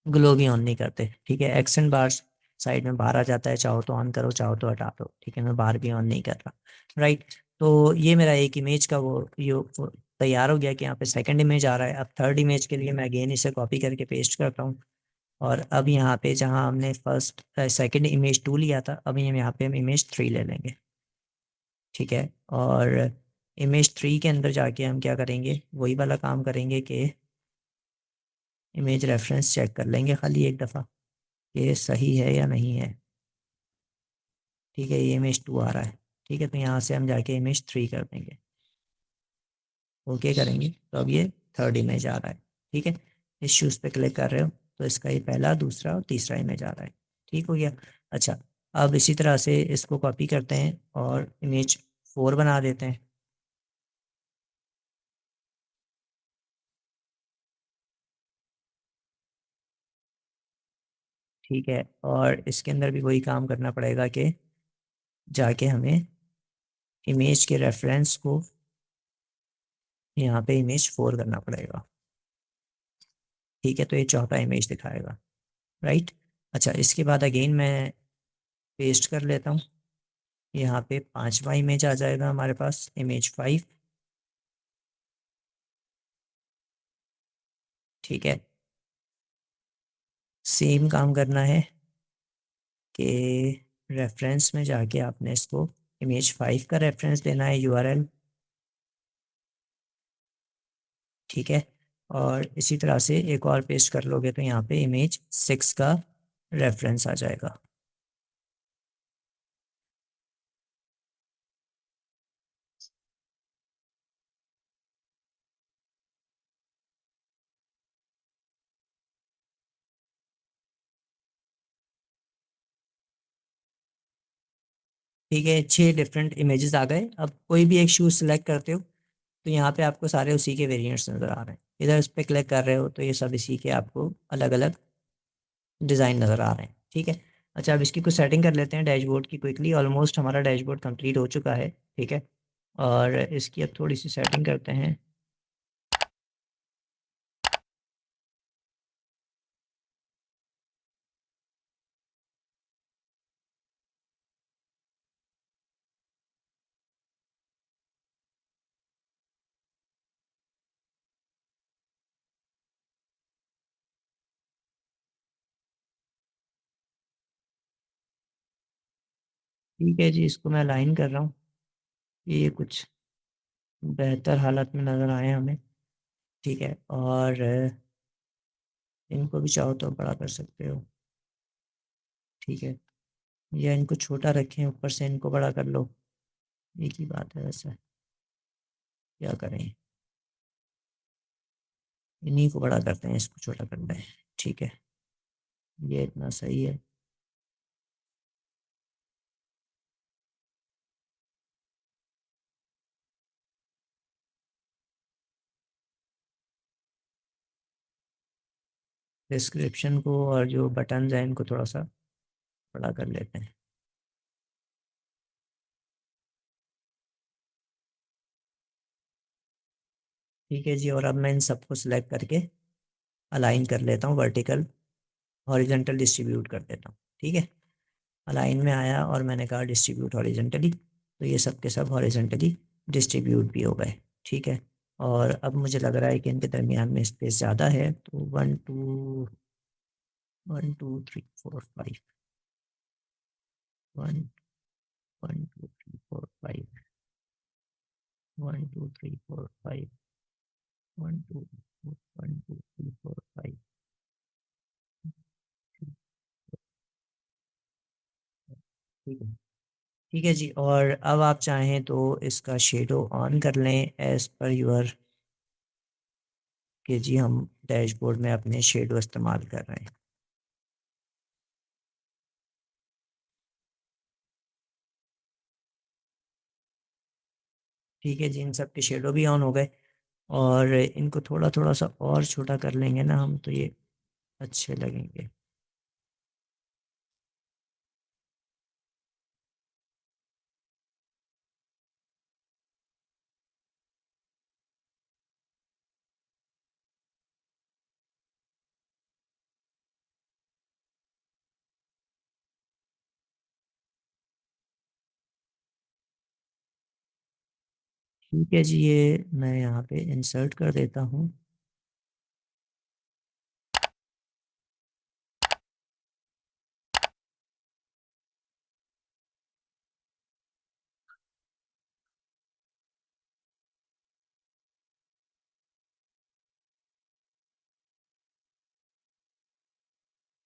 ग्लो भी ऑन नहीं करते, ठीक है। एक्सेंट बार साइड में बाहर आ जाता है, चाहो तो ऑन करो, चाहो तो हटा दो, ठीक है। मैं बाहर भी ऑन नहीं कर रहा, राइट। तो ये मेरा एक इमेज का वो तैयार हो गया कि यहाँ पे सेकंड इमेज आ रहा है। अब थर्ड इमेज के लिए मैं अगेन इसे कॉपी करके पेस्ट करता हूँ, और अब यहाँ पे जहाँ हमने फर्स्ट सेकंड इमेज 2 लिया था, अब यहाँ पे हम इमेज 3 ले लेंगे, ठीक है। और इमेज 3 के अंदर जाके हम क्या करेंगे, वही वाला काम करेंगे कि इमेज रेफरेंस चेक कर लेंगे खाली एक दफ़ा कि सही है या नहीं है, ठीक है। ये इमेज 2 आ रहा है, ठीक है। तो यहाँ से हम जाके इमेज 3 कर देंगे, ओके करेंगे तो अब ये थर्ड इमेज आ रहा है, ठीक है। इस शूज़ पे क्लिक कर रहे हो तो इसका ये पहला, दूसरा और तीसरा इमेज आ रहा है, ठीक हो गया। अच्छा, अब इसी तरह से इसको कॉपी करते हैं और इमेज 4 बना देते हैं। ठीक है, और इसके अंदर भी वही काम करना पड़ेगा कि जाके हमें इमेज के रेफरेंस को यहाँ पे इमेज 4 करना पड़ेगा। ठीक है, तो ये चौथा इमेज दिखाएगा, राइट। अच्छा, इसके बाद अगेन मैं पेस्ट कर लेता हूँ। यहाँ पे पांचवा इमेज आ जाएगा हमारे पास, इमेज 5। ठीक है, सेम काम करना है कि रेफरेंस में जाके आपने इसको इमेज 5 का रेफरेंस देना है, यूआरएल। ठीक है, और इसी तरह से एक और पेस्ट कर लोगे तो यहाँ पे इमेज 6 का रेफरेंस आ जाएगा। ठीक है, 6 डिफरेंट इमेजेस आ गए। अब कोई भी एक शूज सेलेक्ट करते हो तो यहाँ पे आपको सारे उसी के वेरिएंट्स नज़र आ रहे हैं। इधर इस पर क्लिक कर रहे हो तो ये सब इसी के आपको अलग अलग डिज़ाइन नज़र आ रहे हैं। ठीक है, अच्छा अब इसकी कुछ सेटिंग कर लेते हैं डैशबोर्ड की क्विकली। ऑलमोस्ट हमारा डैशबोर्ड कंप्लीट हो चुका है। ठीक है, और इसकी अब थोड़ी सी सेटिंग करते हैं। ठीक है जी, इसको मैं अलाइन कर रहा हूँ, ये कुछ बेहतर हालत में नज़र आए हमें। ठीक है, और इनको भी चाहो तो बड़ा कर सकते हो। ठीक है, या इनको छोटा रखें, ऊपर से इनको बड़ा कर लो, एक ही बात है वैसे। क्या करें, इन्हीं को बड़ा करते हैं, इसको छोटा करना है। ठीक है, ये इतना सही है। डिस्क्रिप्शन को और जो बटन है इनको थोड़ा सा बड़ा कर लेते हैं। ठीक है जी, और अब मैं इन सबको सिलेक्ट करके अलाइन कर लेता हूँ, वर्टिकल हॉरिजेंटल डिस्ट्रीब्यूट कर देता हूँ। ठीक है, अलाइन में आया और मैंने कहा डिस्ट्रीब्यूट हॉरिजेंटली, तो ये सब के सब हॉरिजेंटली डिस्ट्रीब्यूट भी हो गए। ठीक है, और अब मुझे लग रहा है कि इनके दरमियान में स्पेस ज़्यादा है, तो 1 2 3 4 5, 1 1 2 3 4 5, 1 2 3 4 5, 1 2 1 2 3 4 5। ठीक है, ठीक है जी, और अब आप चाहें तो इसका शेडो ऑन कर लें एज पर यूर, कि जी हम डैशबोर्ड में अपने शेडो इस्तेमाल कर रहे हैं। ठीक है जी, इन सब के शेडो भी ऑन हो गए, और इनको थोड़ा थोड़ा सा और छोटा कर लेंगे ना हम, तो ये अच्छे लगेंगे। ठीक है जी, ये मैं यहाँ पे इंसर्ट कर देता हूँ।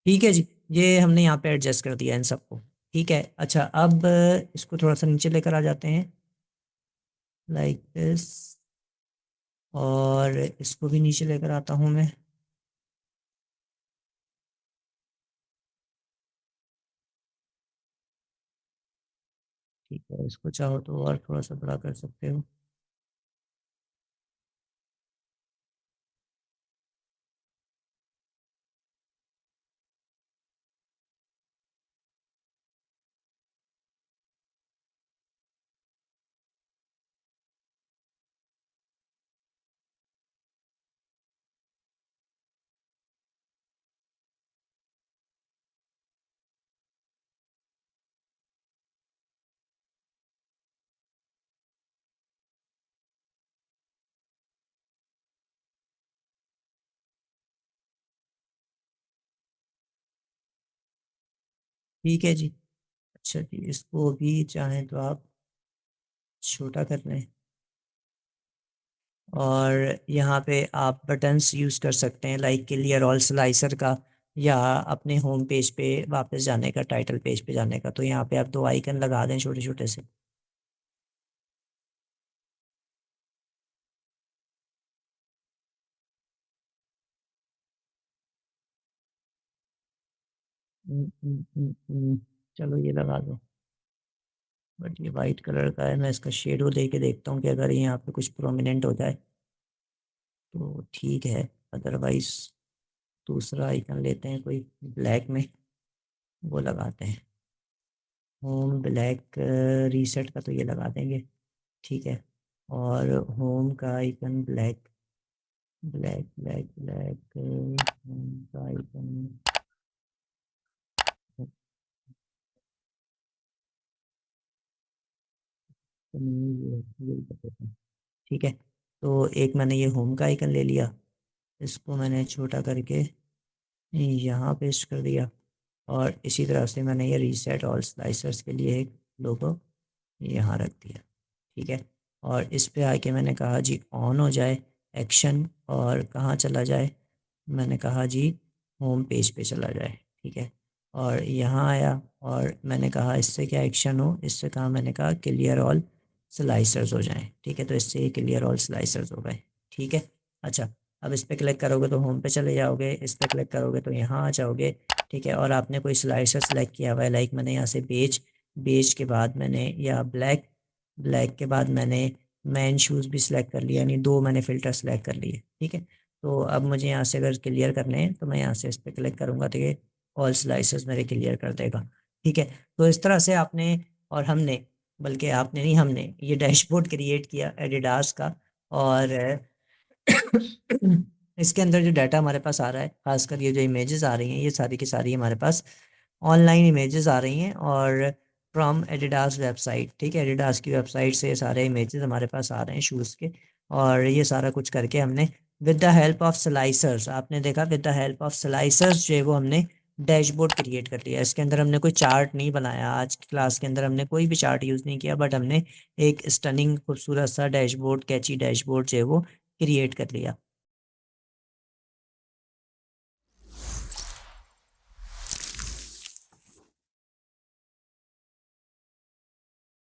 ठीक है जी, ये हमने यहाँ पे एडजस्ट कर दिया इन सबको। ठीक है, अच्छा अब इसको थोड़ा सा नीचे लेकर आ जाते हैं, लाइक दिस, और इसको भी नीचे लेकर आता हूँ मैं। ठीक है, इसको चाहो तो और थोड़ा सा बड़ा कर सकते हो। ठीक है जी। अच्छा जी, इसको भी चाहें तो आप छोटा कर लें, और यहाँ पे आप बटन्स यूज़ कर सकते हैं, लाइक क्लियर ऑल स्लाइसर का, या अपने होम पेज पे वापस जाने का, टाइटल पेज पे जाने का। तो यहाँ पे आप दो आइकन लगा दें छोटे छोटे से। चलो ये लगा दो। बट ये वाइट कलर का है, मैं इसका शेडो दे के देखता हूँ कि अगर ये यहाँ पे कुछ प्रोमिनेंट हो जाए तो ठीक है। अदरवाइज दूसरा आइकन लेते हैं कोई ब्लैक में, वो लगाते हैं। होम ब्लैक रीसेट का तो ये लगा देंगे, ठीक है। और होम का icon black, black black black, home का आइकन। ये कर देते हैं, ठीक है। तो एक मैंने ये होम का आइकन ले लिया, इसको मैंने छोटा करके यहाँ पेस्ट कर दिया, और इसी तरह से मैंने ये रीसेट ऑल स्लाइसर्स के लिए एक लोगो यहाँ रख दिया, ठीक है। और इस पे आके मैंने कहा जी ऑन हो जाए एक्शन, और कहाँ चला जाए, मैंने कहा जी होम पेज पे चला जाए, ठीक है। और यहाँ आया और मैंने कहा इससे क्या एक्शन हो, इससे कहा, मैंने कहा क्लियर ऑल स्लाइसर्स हो जाएं, ठीक है। तो इससे ये क्लियर ऑल स्लाइसर्स हो गए, ठीक है। अच्छा, अब इस पर क्लिक करोगे तो होम पे चले जाओगे, इस पर क्लिक करोगे तो यहाँ आ जाओगे, ठीक है। और आपने कोई स्लाइसर सेलेक्ट किया हुआ है, लाइक मैंने यहाँ से बेज, बेज के बाद मैंने, या ब्लैक, ब्लैक के बाद मैंने मैन शूज़ भी सिलेक्ट कर लिया, यानी दो मैंने फ़िल्टर सेलेक्ट कर लिए, ठीक है। तो अब मुझे यहाँ से अगर क्लियर करने हैं तो मैं यहाँ से इस पर क्लिक करूँगा तो ये ऑल स्लाइसेस मेरे क्लियर कर देगा, ठीक है। तो इस तरह से आपने और हमने, बल्कि आपने नहीं, हमने ये डैशबोर्ड क्रिएट किया एडिडास का। और इसके अंदर जो डाटा हमारे पास आ रहा है, खासकर ये जो इमेजेस आ रही हैं, ये सारी की सारी हमारे पास ऑनलाइन इमेजेस आ रही हैं, और फ्रॉम एडिडास वेबसाइट, ठीक है। एडिडास की वेबसाइट से सारे इमेजेस हमारे पास आ रहे हैं शूज़ के। और ये सारा कुछ करके हमने with the help of slicers, आपने देखा with the help of slicers जो है वो हमने डैशबोर्ड क्रिएट कर लिया। इसके अंदर हमने कोई चार्ट नहीं बनाया, आज की क्लास के अंदर हमने कोई भी चार्ट यूज़ नहीं किया, बट हमने एक स्टनिंग खूबसूरत सा डैशबोर्ड, कैची डैशबोर्ड जो है वो क्रिएट कर लिया,